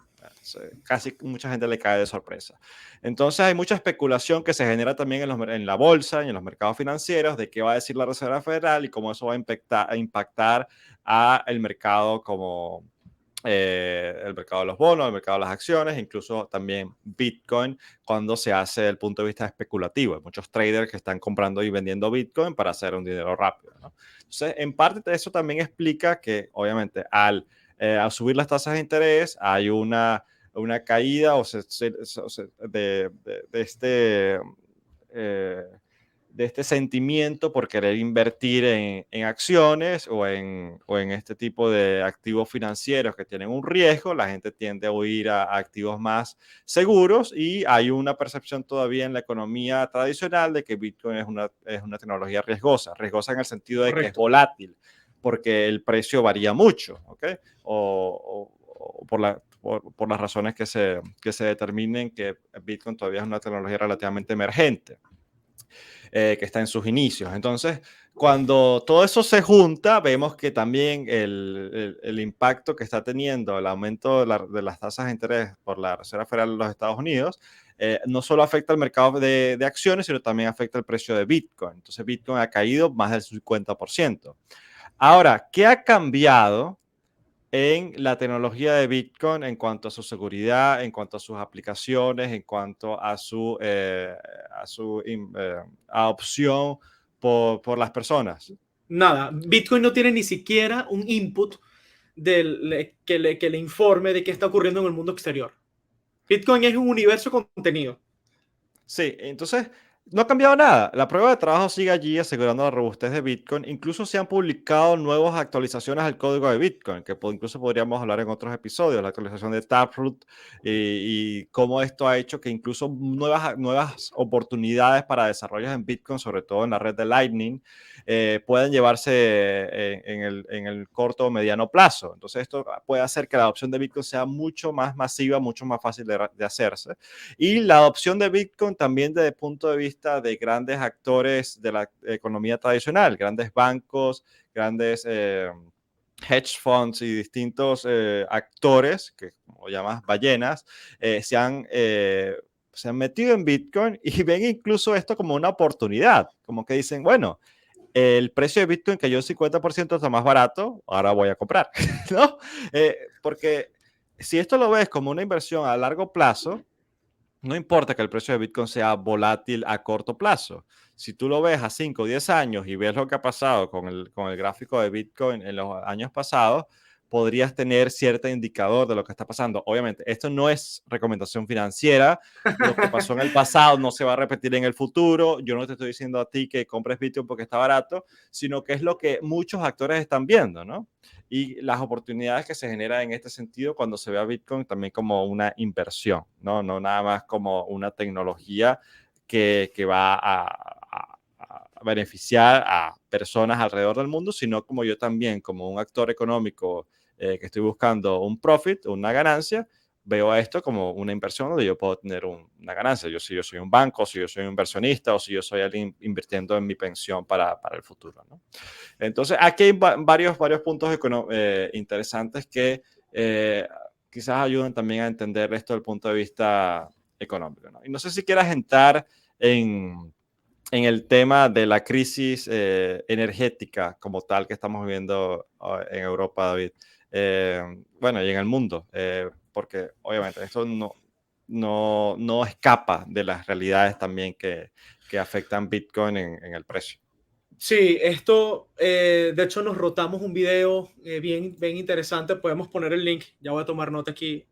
Casi mucha gente le cae de sorpresa. Entonces hay mucha especulación que se genera también en la bolsa y en los mercados financieros de qué va a decir la Reserva Federal y cómo eso va a impactar a el mercado como el mercado de los bonos, el mercado de las acciones, incluso también Bitcoin cuando se hace desde el punto de vista especulativo. Hay muchos traders que están comprando y vendiendo Bitcoin para hacer un dinero rápido, ¿no? Entonces, en parte eso también explica que obviamente al subir las tasas de interés hay una caída eh, de este sentimiento por querer invertir en acciones o en este tipo de activos financieros que tienen un riesgo. La gente tiende a huir a activos más seguros y hay una percepción todavía en la economía tradicional de que Bitcoin es una tecnología riesgosa, riesgosa en el sentido de que es Correcto. volátil porque el precio varía mucho, ¿ok? O por las razones que se determinen que Bitcoin todavía es una tecnología relativamente emergente, que está en sus inicios. Entonces, cuando todo eso se junta, vemos que también el impacto que está teniendo el aumento de las tasas de interés por la Reserva Federal de los Estados Unidos, no solo afecta al mercado de acciones, sino también afecta el precio de Bitcoin. Entonces, Bitcoin ha caído más del 50%. Ahora, ¿qué ha cambiado en la tecnología de Bitcoin en cuanto a su seguridad, en cuanto a sus aplicaciones, en cuanto a su adopción por las personas? Nada, Bitcoin no tiene ni siquiera un input que le informe de qué está ocurriendo en el mundo exterior. Bitcoin es un universo con contenido. Sí, entonces no ha cambiado nada. La prueba de trabajo sigue allí asegurando la robustez de Bitcoin. Incluso se han publicado nuevas actualizaciones al código de Bitcoin, que incluso podríamos hablar en otros episodios, la actualización de Taproot y cómo esto ha hecho que incluso nuevas oportunidades para desarrollos en Bitcoin, sobre todo en la red de Lightning, pueden llevarse en el corto o mediano plazo. Entonces esto puede hacer que la adopción de Bitcoin sea mucho más masiva, mucho más fácil de hacerse. Y la adopción de Bitcoin también desde el punto de vista de grandes actores de la economía tradicional, grandes bancos, grandes hedge funds y distintos actores, que como llamas ballenas, se han metido en Bitcoin y ven incluso esto como una oportunidad, como que dicen, bueno, el precio de Bitcoin cayó un 50%, está más barato, ahora voy a comprar, ¿no? Porque si esto lo ves como una inversión a largo plazo, no importa que el precio de Bitcoin sea volátil a corto plazo. Si tú lo ves a 5 o 10 años y ves lo que ha pasado con el gráfico de Bitcoin en los años pasados, podrías tener cierto indicador de lo que está pasando. Obviamente, esto no es recomendación financiera. Lo que pasó en el pasado no se va a repetir en el futuro. Yo no te estoy diciendo a ti que compres Bitcoin porque está barato, sino que es lo que muchos actores están viendo, ¿no? Y las oportunidades que se generan en este sentido cuando se ve a Bitcoin también como una inversión, ¿no? No nada más como una tecnología que va a beneficiar a personas alrededor del mundo, sino como yo también, como un actor económico que estoy buscando un profit, una ganancia, veo a esto como una inversión donde yo puedo tener una ganancia. Si yo soy un banco, si yo soy un inversionista o si yo soy alguien invirtiendo en mi pensión para el futuro, ¿no? Entonces, aquí hay varios puntos interesantes que eh, quizás ayuden también a entender esto desde el punto de vista económico, ¿no? Y no sé si quieras entrar en el tema de la crisis energética como tal que estamos viviendo en Europa, David. Bueno, y en el mundo, porque obviamente esto no escapa de las realidades también que afectan Bitcoin en el precio. Sí, esto, de hecho, nos rotamos un video bien interesante. Podemos poner el link, ya voy a tomar nota aquí,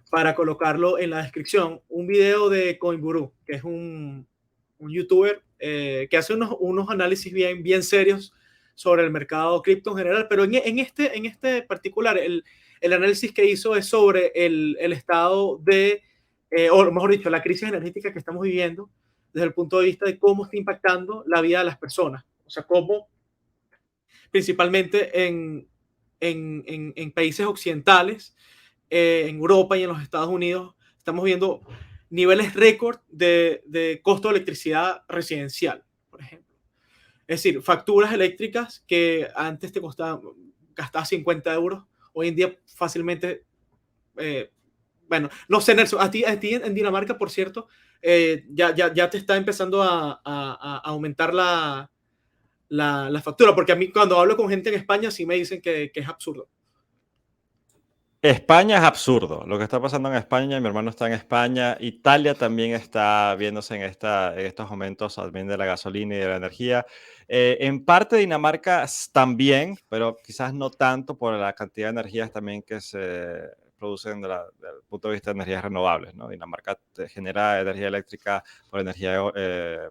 para colocarlo en la descripción. Un video de Coinburu, que es un youtuber que hace unos análisis bien serios sobre el mercado cripto en general, pero en este particular, el análisis que hizo es sobre el estado o mejor dicho, la crisis energética que estamos viviendo desde el punto de vista de cómo está impactando la vida de las personas. O sea, cómo principalmente en países occidentales, en Europa y en los Estados Unidos, estamos viendo niveles récord de costo de electricidad residencial, por ejemplo. Es decir, facturas eléctricas que antes te costaban, gastabas 50 euros, hoy en día fácilmente, eh, bueno, no sé, Nelson, a ti en Dinamarca, por cierto, ya te está empezando a aumentar la factura, porque a mí cuando hablo con gente en España sí me dicen que es absurdo. España es absurdo. Lo que está pasando en España, mi hermano está en España. Italia también está viéndose en estos aumentos también de la gasolina y de la energía. En parte Dinamarca también, pero quizás no tanto por la cantidad de energías también que se producen del punto de vista de energías renovables, ¿no? Dinamarca genera energía eléctrica por de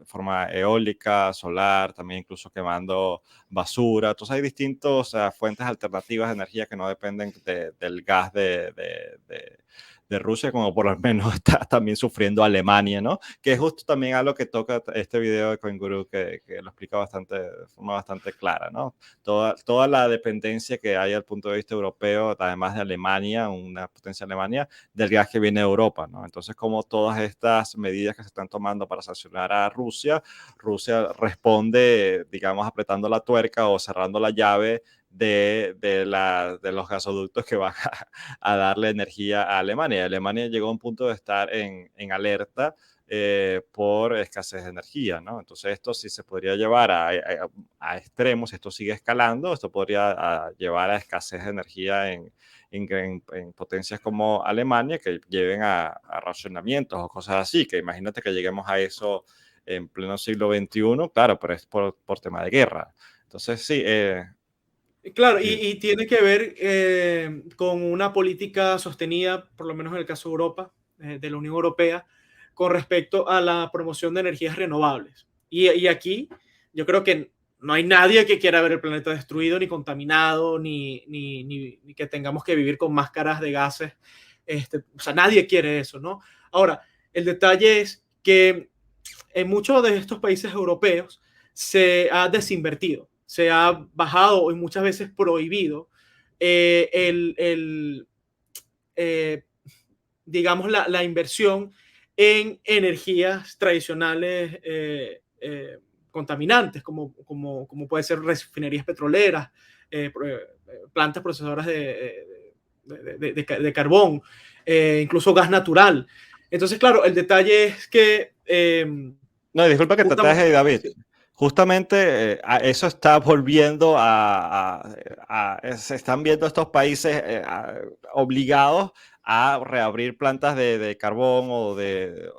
forma eólica, solar, también incluso quemando basura. Entonces hay distintas fuentes alternativas de energía que no dependen del gas de Rusia, como por lo menos está también sufriendo Alemania, ¿no? Que es justo también algo que toca este video de CoinGuru que lo explica de forma bastante clara, ¿no? Toda la dependencia que hay al punto de vista europeo, además de Alemania, una potencia Alemania, del gas que viene de Europa, ¿no? Entonces, como todas estas medidas que se están tomando para sancionar a Rusia responde, digamos, apretando la tuerca o cerrando la llave de los gasoductos que van a darle energía a Alemania. Alemania llegó a un punto de estar en alerta por escasez de energía, ¿no? Entonces esto sí se podría llevar a extremos, esto sigue escalando, esto podría llevar a escasez de energía en potencias como Alemania que lleven a racionamientos o cosas así, que imagínate que lleguemos a eso en pleno siglo XXI, claro, pero es por tema de guerra. Entonces, sí. Claro, Sí. y tiene que ver con una política sostenida, por lo menos en el caso de Europa, de la Unión Europea, con respecto a la promoción de energías renovables. Y aquí yo creo que no hay nadie que quiera ver el planeta destruido, ni contaminado, ni que tengamos que vivir con máscaras de gases. O sea, nadie quiere eso, ¿no? Ahora, el detalle es que en muchos de estos países europeos se ha desinvertido, se ha bajado y muchas veces prohibido el eh, digamos, la inversión en energías tradicionales contaminantes, como puede ser refinerías petroleras, plantas procesadoras de carbón, incluso gas natural. Entonces, claro, el detalle es que No, disculpa que te justamente, deje, David. sí, Justamente eso está volviendo se están viendo estos países obligados a reabrir plantas de carbón o de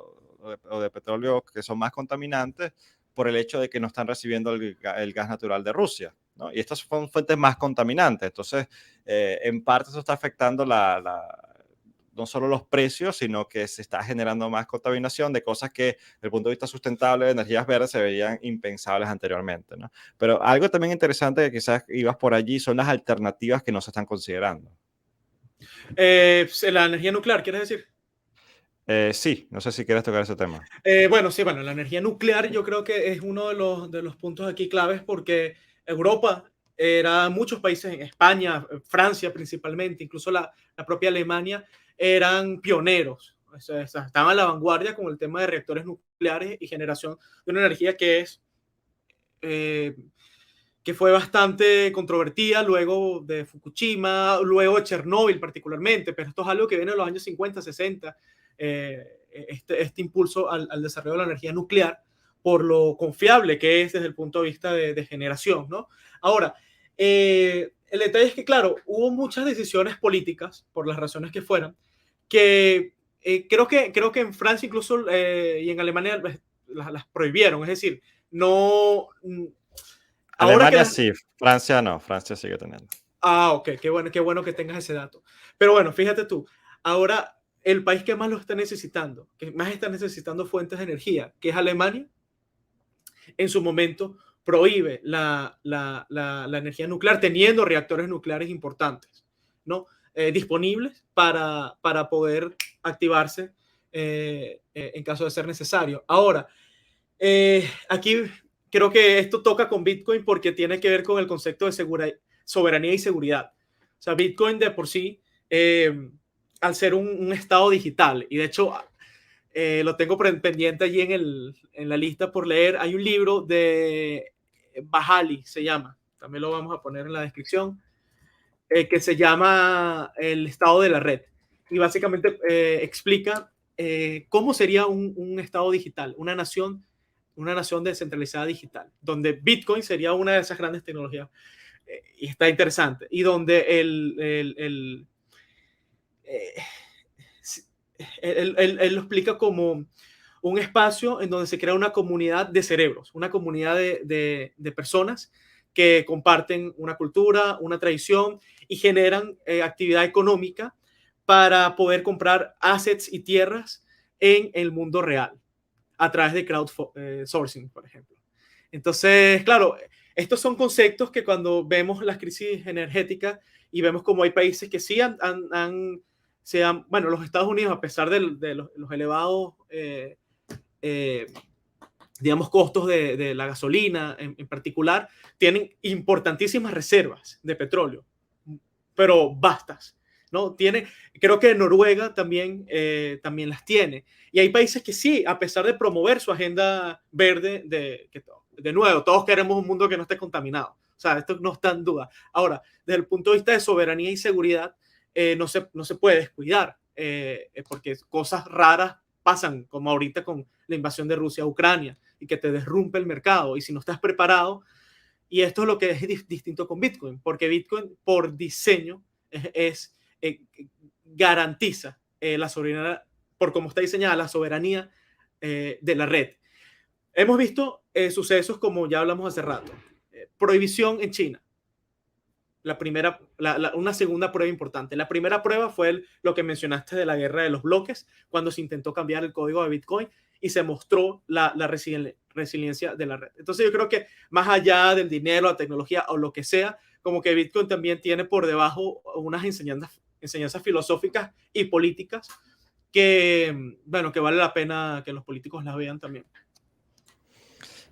petróleo que son más contaminantes por el hecho de que no están recibiendo el gas natural de Rusia, ¿no? Y estas son fuentes más contaminantes. Entonces, en parte eso está afectando no solo los precios, sino que se está generando más contaminación de cosas que, desde el punto de vista sustentable de energías verdes, se veían impensables anteriormente, ¿no? Pero algo también interesante que quizás ibas por allí son las alternativas que no se están considerando. la energía nuclear, ¿quieres decir? Sí, no sé si quieres tocar ese tema. Bueno, sí, bueno, la energía nuclear yo creo que es uno de los puntos aquí claves porque Europa Eran muchos países en España, Francia principalmente, incluso la propia Alemania, eran pioneros. O sea, estaban a la vanguardia con el tema de reactores nucleares y generación de una energía eh, que fue bastante controvertida luego de Fukushima, luego de Chernóbil particularmente, pero esto es algo que viene en los años 50, 60, este impulso al desarrollo de la energía nuclear, por lo confiable que es desde el punto de vista de generación, ¿no? Ahora, el detalle es que, claro, hubo muchas decisiones políticas, por las razones que fueran, que creo que en Francia incluso y en Alemania las prohibieron, es decir, no. Ahora que Alemania las. sí, Francia no, Francia sigue teniendo. Ah, ok, qué bueno que tengas ese dato. Pero bueno, fíjate tú, ahora el país que más lo está necesitando, que más está necesitando fuentes de energía, que es Alemania, en su momento prohíbe la energía nuclear, teniendo reactores nucleares importantes, ¿no? Disponibles para poder activarse en caso de ser necesario. Ahora, aquí creo que esto toca con Bitcoin porque tiene que ver con el concepto de soberanía y seguridad. O sea, Bitcoin de por sí, al ser un estado digital, y de hecho lo tengo pendiente allí en la lista por leer, hay un libro de Bajali, se llama, también lo vamos a poner en la descripción, que se llama El estado de la red. Y básicamente explica cómo sería un estado digital, una nación descentralizada digital, donde Bitcoin sería una de esas grandes tecnologías. Y está interesante. Y donde eh, él lo explica como un espacio en donde se crea una comunidad de cerebros, una comunidad de personas que comparten una cultura, una tradición y generan actividad económica para poder comprar assets y tierras en el mundo real a través de crowdsourcing, por ejemplo. Entonces, claro, estos son conceptos que cuando vemos las crisis energéticas y vemos como hay países que sí bueno, los Estados Unidos, a pesar de los elevados, eh, digamos, costos de la gasolina en particular, tienen importantísimas reservas de petróleo, pero bastas. ¿No? Creo que Noruega también, también las tiene. Y hay países que sí, a pesar de promover su agenda verde, de nuevo, todos queremos un mundo que no esté contaminado. O sea, esto no está en duda. Ahora, desde el punto de vista de soberanía y seguridad, no se puede descuidar, porque cosas raras pasan, como ahorita con la invasión de Rusia a Ucrania, y que te derrumpe el mercado. Y si no estás preparado, y esto es lo que es distinto con Bitcoin, porque Bitcoin por diseño eh, garantiza la soberanía, por cómo está diseñada la soberanía de la red. Hemos visto sucesos como ya hablamos hace rato. Prohibición en China. Una segunda prueba importante. La primera prueba fue lo que mencionaste de la guerra de los bloques, cuando se intentó cambiar el código de Bitcoin y se mostró la resiliencia de la red. Entonces yo creo que más allá del dinero, la tecnología o lo que sea, como que Bitcoin también tiene por debajo unas enseñanzas filosóficas y políticas que, bueno, que vale la pena que los políticos las vean también.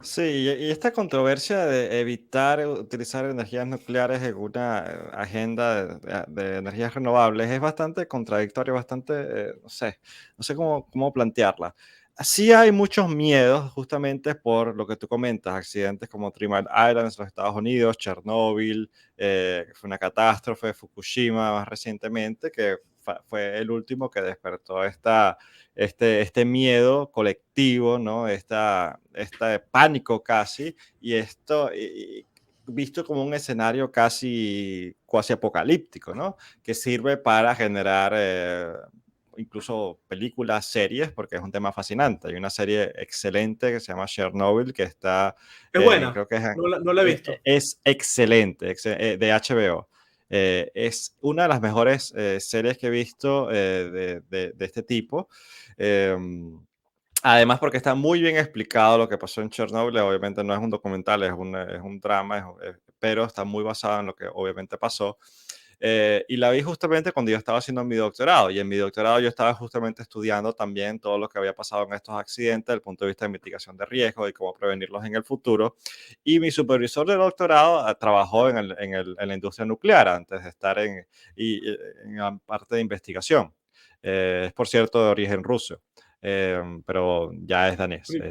Sí, y esta controversia de evitar utilizar energías nucleares en una agenda de energías renovables es bastante contradictoria, bastante, no sé cómo plantearla. Sí hay muchos miedos justamente por lo que tú comentas, accidentes como Three Mile Island en los Estados Unidos, Chernóbil, que fue una catástrofe, Fukushima más recientemente, que fue el último que despertó este miedo colectivo, ¿no? Este pánico casi, y esto visto como un escenario casi cuasi apocalíptico, ¿no? Que sirve para generar incluso películas, series, porque es un tema fascinante. Hay una serie excelente que se llama Chernobyl, que está, Es buena, creo que no la he visto. es excelente, de HBO. Es una de las mejores series que he visto de este tipo. Em, Además, porque está muy bien explicado lo que pasó en Chernobyl. Obviamente no es un documental, es un drama, pero está muy basado en lo que obviamente pasó. Y la vi justamente cuando yo estaba haciendo mi doctorado. Y en mi doctorado yo estaba justamente estudiando también todo lo que había pasado en estos accidentes desde el punto de vista de mitigación de riesgos y cómo prevenirlos en el futuro. Y mi supervisor de doctorado trabajó en la industria nuclear antes de estar en la parte de investigación. Es, por cierto, de origen ruso, pero ya es danés, Pri-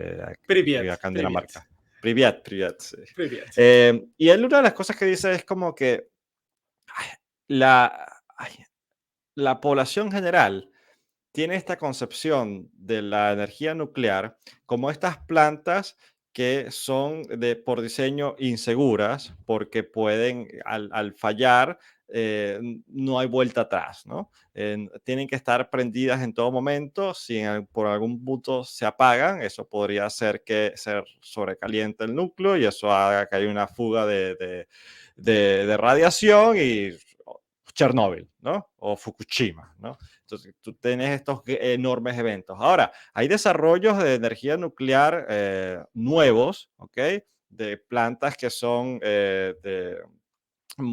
Privyat, vive acá en Privyat, Dinamarca. Privyat, Privyat, sí. Privyat. Y él una de las cosas que dice es como que ay, ay, la población general tiene esta concepción de la energía nuclear como estas plantas que son por diseño inseguras porque pueden, al fallar, no hay vuelta atrás, ¿no? Tienen que estar prendidas en todo momento. Si por algún punto se apagan, eso podría hacer que se sobrecaliente el núcleo y eso haga que haya una fuga de radiación y Chernóbil, ¿no? O Fukushima, ¿no? Entonces, tú tienes estos enormes eventos. Ahora, hay desarrollos de energía nuclear nuevos, ¿ok? De plantas que son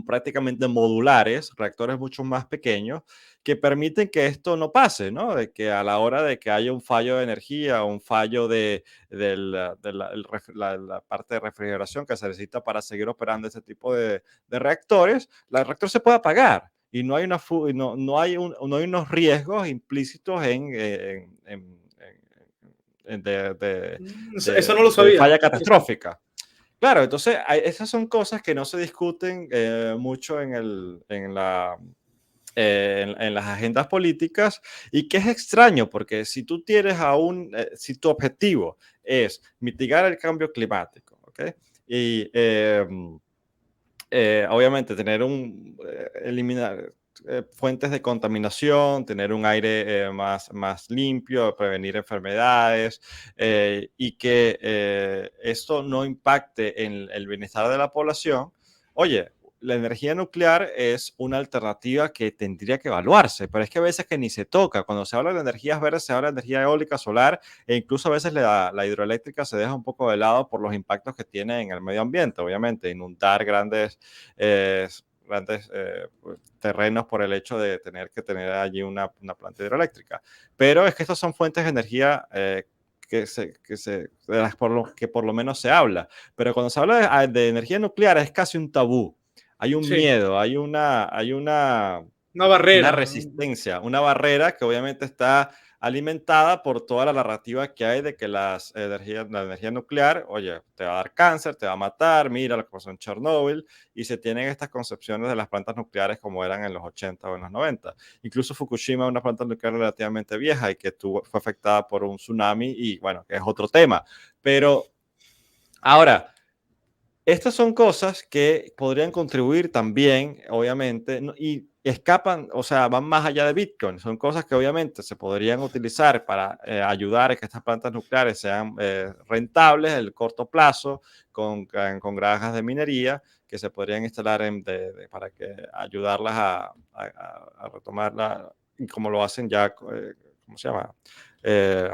prácticamente modulares, reactores mucho más pequeños, que permiten que esto no pase, ¿no? De que a la hora de que haya un fallo de energía o un fallo de la parte de refrigeración que se necesita para seguir operando este tipo de reactores, el reactor se puede apagar y no hay, no hay unos riesgos implícitos Eso no lo de sabía. falla Interesante. catastrófica. Claro, entonces esas son cosas que no se discuten mucho en las agendas políticas y que es extraño porque si tú tienes si tu objetivo es mitigar el cambio climático, ¿ok? Y obviamente eliminar fuentes de contaminación, tener un aire más limpio, prevenir enfermedades y que esto no impacte en el bienestar de la población. Oye, la energía nuclear es una alternativa que tendría que evaluarse, pero es que a veces que ni se toca. Cuando se habla de energías verdes, se habla de energía eólica, solar, e incluso a veces la hidroeléctrica se deja un poco de lado por los impactos que tiene en el medio ambiente, obviamente, inundar eh, grandes terrenos por el hecho de tener que tener allí una planta hidroeléctrica. Pero es que estas son fuentes de energía de las que por lo menos se habla. Pero cuando se habla de energía nuclear es casi un tabú. Hay un Sí, miedo, hay una una barrera. resistencia, una barrera que obviamente está alimentada por toda la narrativa que hay de que la energía nuclear, oye, te va a dar cáncer, te va a matar, mira lo que pasó en Chernóbil, y se tienen estas concepciones de las plantas nucleares como eran en los 80 o en los 90. Incluso Fukushima es una planta nuclear relativamente vieja y que fue afectada por un tsunami y bueno, que es otro tema. Pero ahora, estas son cosas que podrían contribuir también, obviamente, y escapan, o sea, van más allá de Bitcoin. Son cosas que obviamente se podrían utilizar para ayudar a que estas plantas nucleares sean rentables en el corto plazo con granjas de minería que se podrían instalar para que ayudarlas a retomarla, y como lo hacen ya, ¿cómo se llama? Eh,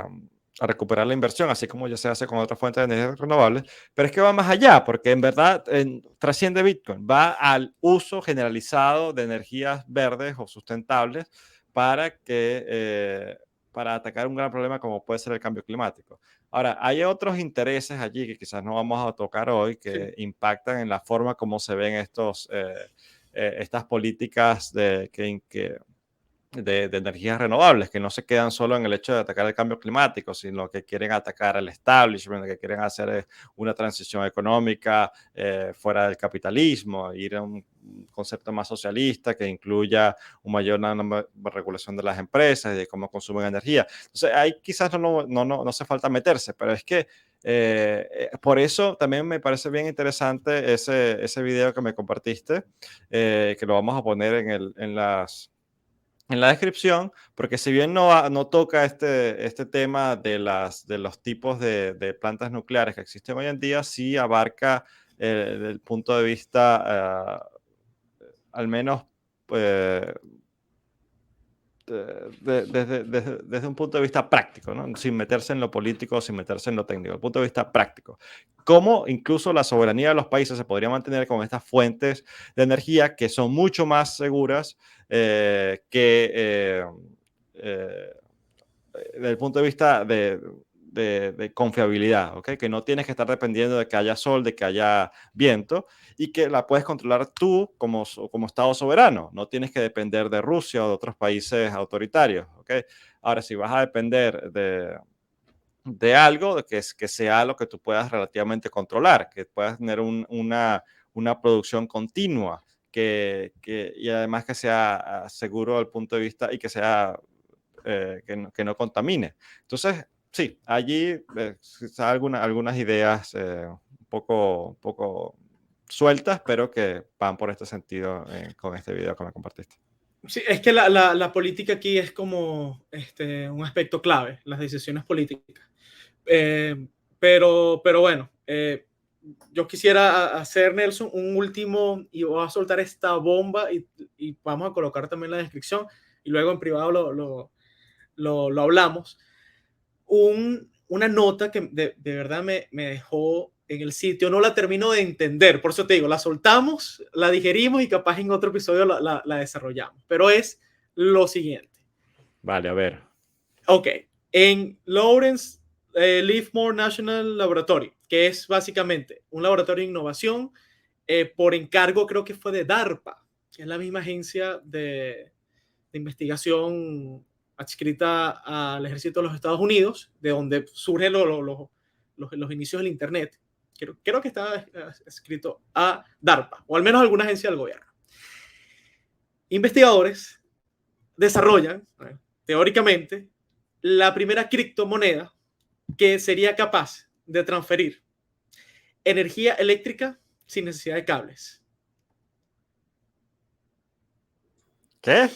a recuperar la inversión, así como ya se hace con otras fuentes de energía renovables, pero es que va más allá, porque en verdad trasciende Bitcoin, va al uso generalizado de energías verdes o sustentables para para atacar un gran problema como puede ser el cambio climático. Ahora, hay otros intereses allí que quizás no vamos a tocar hoy Sí. que impactan en la forma como se ven estas políticas de energías renovables, que no se quedan solo en el hecho de atacar el cambio climático, sino que quieren atacar el establishment, que quieren hacer una transición económica fuera del capitalismo, ir a un concepto más socialista que incluya una regulación de las empresas y de cómo consumen energía. Entonces, ahí quizás no hace falta meterse, pero es que por eso también me parece bien interesante ese video que me compartiste, que lo vamos a poner en la descripción, porque si bien no toca este tema de los tipos de plantas nucleares que existen hoy en día, sí abarca desde el punto de vista al menos eh, desde un punto de vista práctico, ¿no? Sin meterse en lo político, sin meterse en lo técnico, desde un punto de vista práctico. Cómo incluso la soberanía de los países se podría mantener con estas fuentes de energía que son mucho más seguras eh, desde el punto de vista de confiabilidad, ¿ok? Que no tienes que estar dependiendo de que haya sol, de que haya viento, y que la puedes controlar tú como Estado soberano. No tienes que depender de Rusia o de otros países autoritarios, ¿ok? Ahora, si vas a depender de algo, que sea algo que tú puedas relativamente controlar, que puedas tener una producción continua, y además que sea seguro desde el punto de vista y que sea que no contamine. Entonces, sí, allí algunas ideas un poco sueltas, pero que van por este sentido con este video que me compartiste. Sí, es que la política aquí es como un aspecto clave, las decisiones políticas. Eh, pero bueno, yo quisiera hacer, Nelson, un último, y voy a soltar esta bomba y vamos a colocar también la descripción y luego en privado lo hablamos. Una nota que de verdad me dejó en el sitio, no la termino de entender, por eso te digo, la soltamos, la digerimos y capaz en otro episodio la desarrollamos, pero es lo siguiente. Vale, a ver. Ok, en Lawrence Livermore National Laboratory, que es básicamente un laboratorio de innovación por encargo, creo que fue de DARPA, que es la misma agencia de investigación adscrita al ejército de los Estados Unidos, de donde surgen los inicios del Internet. Creo que está escrito a DARPA, o al menos alguna agencia del gobierno. Investigadores desarrollan, teóricamente, la primera criptomoneda que sería capaz de transferir energía eléctrica sin necesidad de cables. ¿Qué?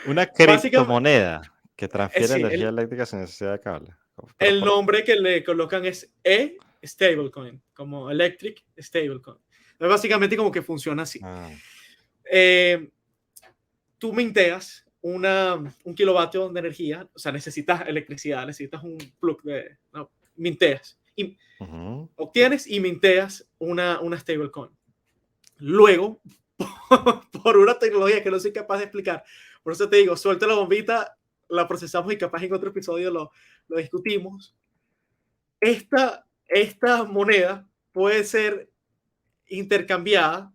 Una Básicamente, criptomoneda que transfiere sí, energía eléctrica sin necesidad de cable. Pero el nombre que le colocan es stablecoin, como electric stablecoin. Básicamente como que funciona así. Ah. Tú minteas un kilovatio de energía, o sea, necesitas electricidad, necesitas un plug no, minteas. Y obtienes y minteas una stablecoin. Luego, por una tecnología que no soy capaz de explicar, por eso te digo, suelta la bombita, la procesamos y capaz en otro episodio lo discutimos. Esta moneda puede ser intercambiada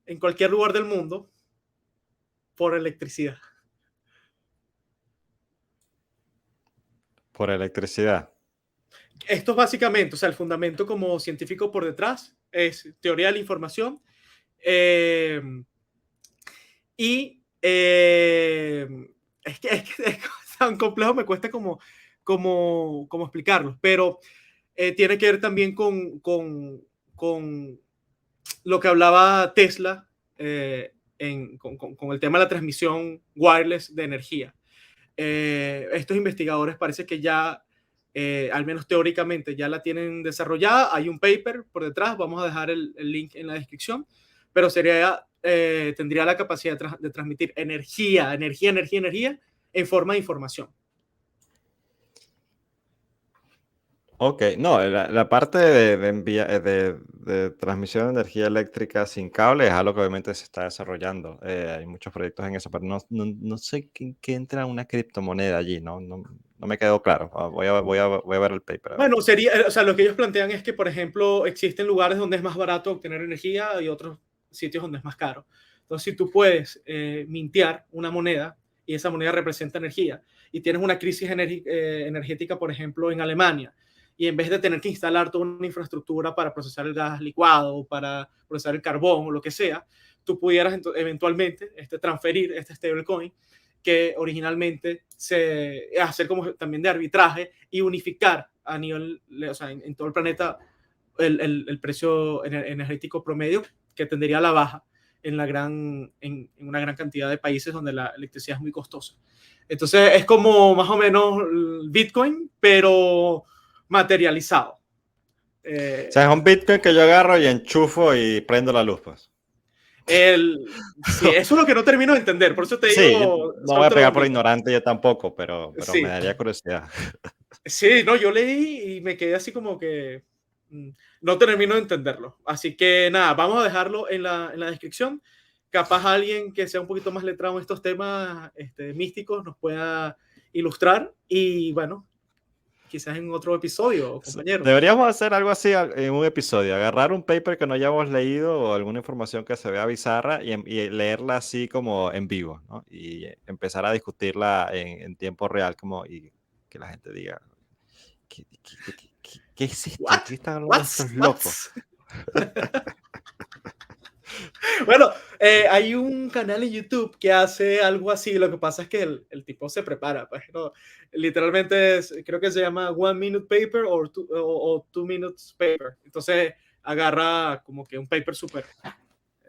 en cualquier lugar del mundo por electricidad. Por electricidad. Esto es básicamente, o sea, el fundamento como científico por detrás es teoría de la información y es tan complejo, me cuesta como explicarlo, pero tiene que ver también con lo que hablaba Tesla con el tema de la transmisión wireless de energía. Estos investigadores parece que ya, al menos teóricamente, ya la tienen desarrollada. Hay un paper por detrás, vamos a dejar el link en la descripción, pero tendría la capacidad de transmitir energía en forma de información. Ok, no, la parte de transmisión de energía eléctrica sin cable es algo que obviamente se está desarrollando. Hay muchos proyectos en eso, pero no sé qué entra una criptomoneda allí, no me quedó claro. Voy a ver el paper. Bueno, o sea, lo que ellos plantean es que, por ejemplo, existen lugares donde es más barato obtener energía y otros sitios donde es más caro. Entonces, si tú puedes mintear una moneda y esa moneda representa energía y tienes una crisis energética, por ejemplo, en Alemania, y en vez de tener que instalar toda una infraestructura para procesar el gas licuado, para procesar el carbón o lo que sea, tú pudieras eventualmente transferir este stablecoin que originalmente se hacer como también de arbitraje y unificar a nivel, o sea, en todo el planeta el precio energético promedio que tendería a la baja en una gran cantidad de países donde la electricidad es muy costosa. Entonces es como más o menos Bitcoin, pero materializado. O sea, es un Bitcoin que yo agarro y enchufo y prendo la luz, pues. Sí, eso es lo que no termino de entender. Por eso te Sí, yo digo, no voy a suelta la pegar por bombita. ignorante yo tampoco, pero me Sí, daría curiosidad. sí, no, yo leí y me quedé así como que mm, no termino de entenderlo. Así que nada, vamos a dejarlo en la descripción. Capaz alguien que sea un poquito más letrado en estos temas místicos nos pueda ilustrar. Y bueno, quizás en otro episodio, compañero. Deberíamos hacer algo así en un episodio, agarrar un paper que no hayamos leído o alguna información que se vea bizarra y leerla así como en vivo, ¿no? Y empezar a discutirla en tiempo real como, y que la gente diga, ¿qué es esto? ¿De ¿What? qué están hablando ¿What? estos ¿What? locos? Bueno, hay un canal en YouTube que hace algo así. Lo que pasa es que el tipo se prepara. Pues, ¿no? Literalmente creo que se llama One Minute Paper o Two Minutes Paper. Entonces agarra como que un paper súper.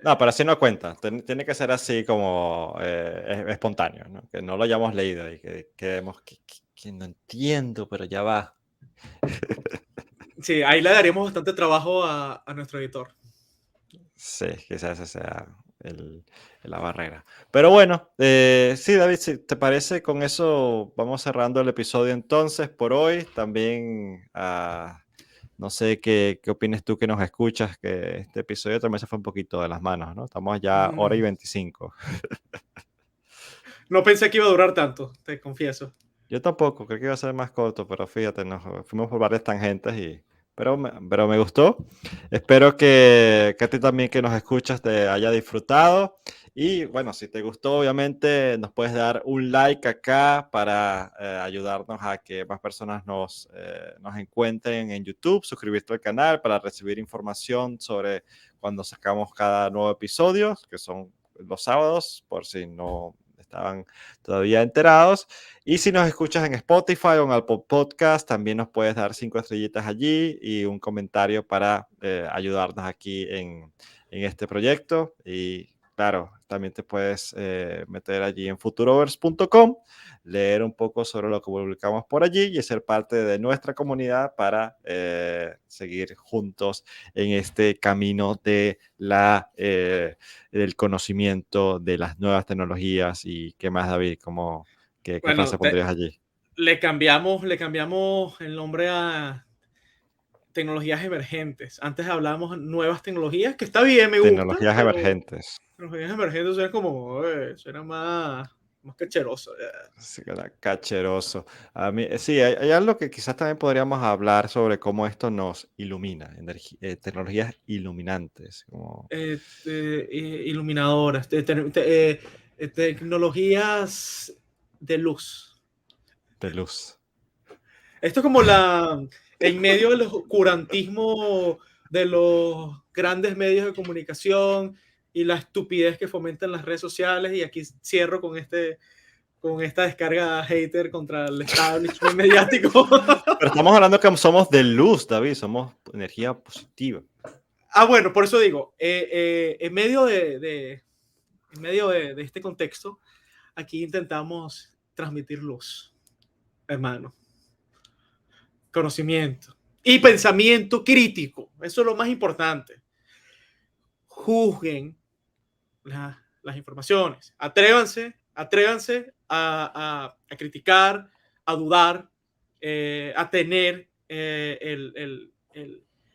No, pero así no cuenta. Tiene que ser así como espontáneo, ¿no? Que no lo hayamos leído y que quedemos que no entiendo, pero ya va. Sí, ahí le daríamos bastante trabajo a nuestro editor. Sí, quizás esa sea el- la barrera. Pero bueno, sí, David, si te parece, con eso vamos cerrando el episodio entonces por hoy. También, no sé qué opinas tú que nos escuchas, que este episodio también se fue un poquito de las manos, ¿no? Estamos ya hora y 25. No pensé que iba a durar tanto, te confieso. Yo tampoco, creo que iba a ser más corto, pero fíjate, nos fuimos por varias tangentes pero me gustó. Espero que a ti también que nos escuchas te haya disfrutado. Y bueno, si te gustó, obviamente nos puedes dar un like acá para ayudarnos a que más personas nos encuentren en YouTube, suscribirte al canal para recibir información sobre cuando sacamos cada nuevo episodio, que son los sábados, por si no estaban todavía enterados. Y si nos escuchas en Spotify o en Apple Podcast, también nos puedes dar 5 estrellitas allí y un comentario para ayudarnos aquí en este proyecto. Y claro, también te puedes meter allí en futurovers.com, leer un poco sobre lo que publicamos por allí y ser parte de nuestra comunidad para seguir juntos en este camino de del conocimiento de las nuevas tecnologías. Y qué más, David, como ¿qué Bueno, frase pondrías allí? le cambiamos el nombre a tecnologías emergentes. Antes hablábamos nuevas tecnologías, que está bien, me gusta, Tecnologías pero emergentes. tecnologías emergentes suena como, suena más cacheroso. Sí, cacheroso. A mí, sí, hay algo que quizás también podríamos hablar sobre cómo esto nos ilumina, tecnologías iluminantes, como Iluminadoras, tecnologías de luz. de luz. Esto es como en medio del oscurantismo de los grandes medios de comunicación y la estupidez que fomentan las redes sociales. Y aquí cierro con esta descarga hater contra el establishment mediático. Pero estamos hablando que somos de luz, David, somos energía positiva. Bueno, por eso digo, en medio de este contexto, aquí intentamos transmitir luz, hermano, conocimiento y pensamiento crítico. Eso es lo más importante. Juzguen las informaciones. Atrévanse a criticar, a dudar, a tener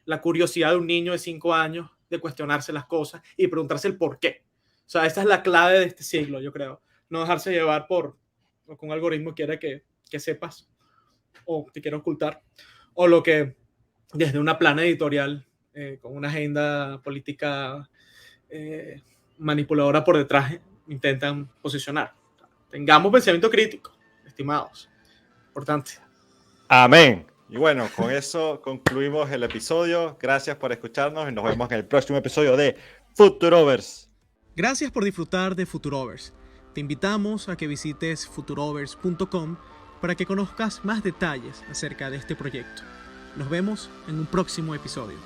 la curiosidad de un niño de 5 años de cuestionarse las cosas y preguntarse el por qué. O sea, esta es la clave de este siglo, yo creo. No dejarse llevar por lo que un algoritmo quiera que sepas o te quiera ocultar, o lo que desde una plana editorial con una agenda política eh, manipuladora por detrás intentan posicionar. Tengamos pensamiento crítico, estimados. Importante. Amén. Y bueno, con eso concluimos el episodio. Gracias por escucharnos y nos vemos en el próximo episodio de Futurovers. Gracias por disfrutar de Futurovers. Te invitamos a que visites futurovers.com para que conozcas más detalles acerca de este proyecto. Nos vemos en un próximo episodio.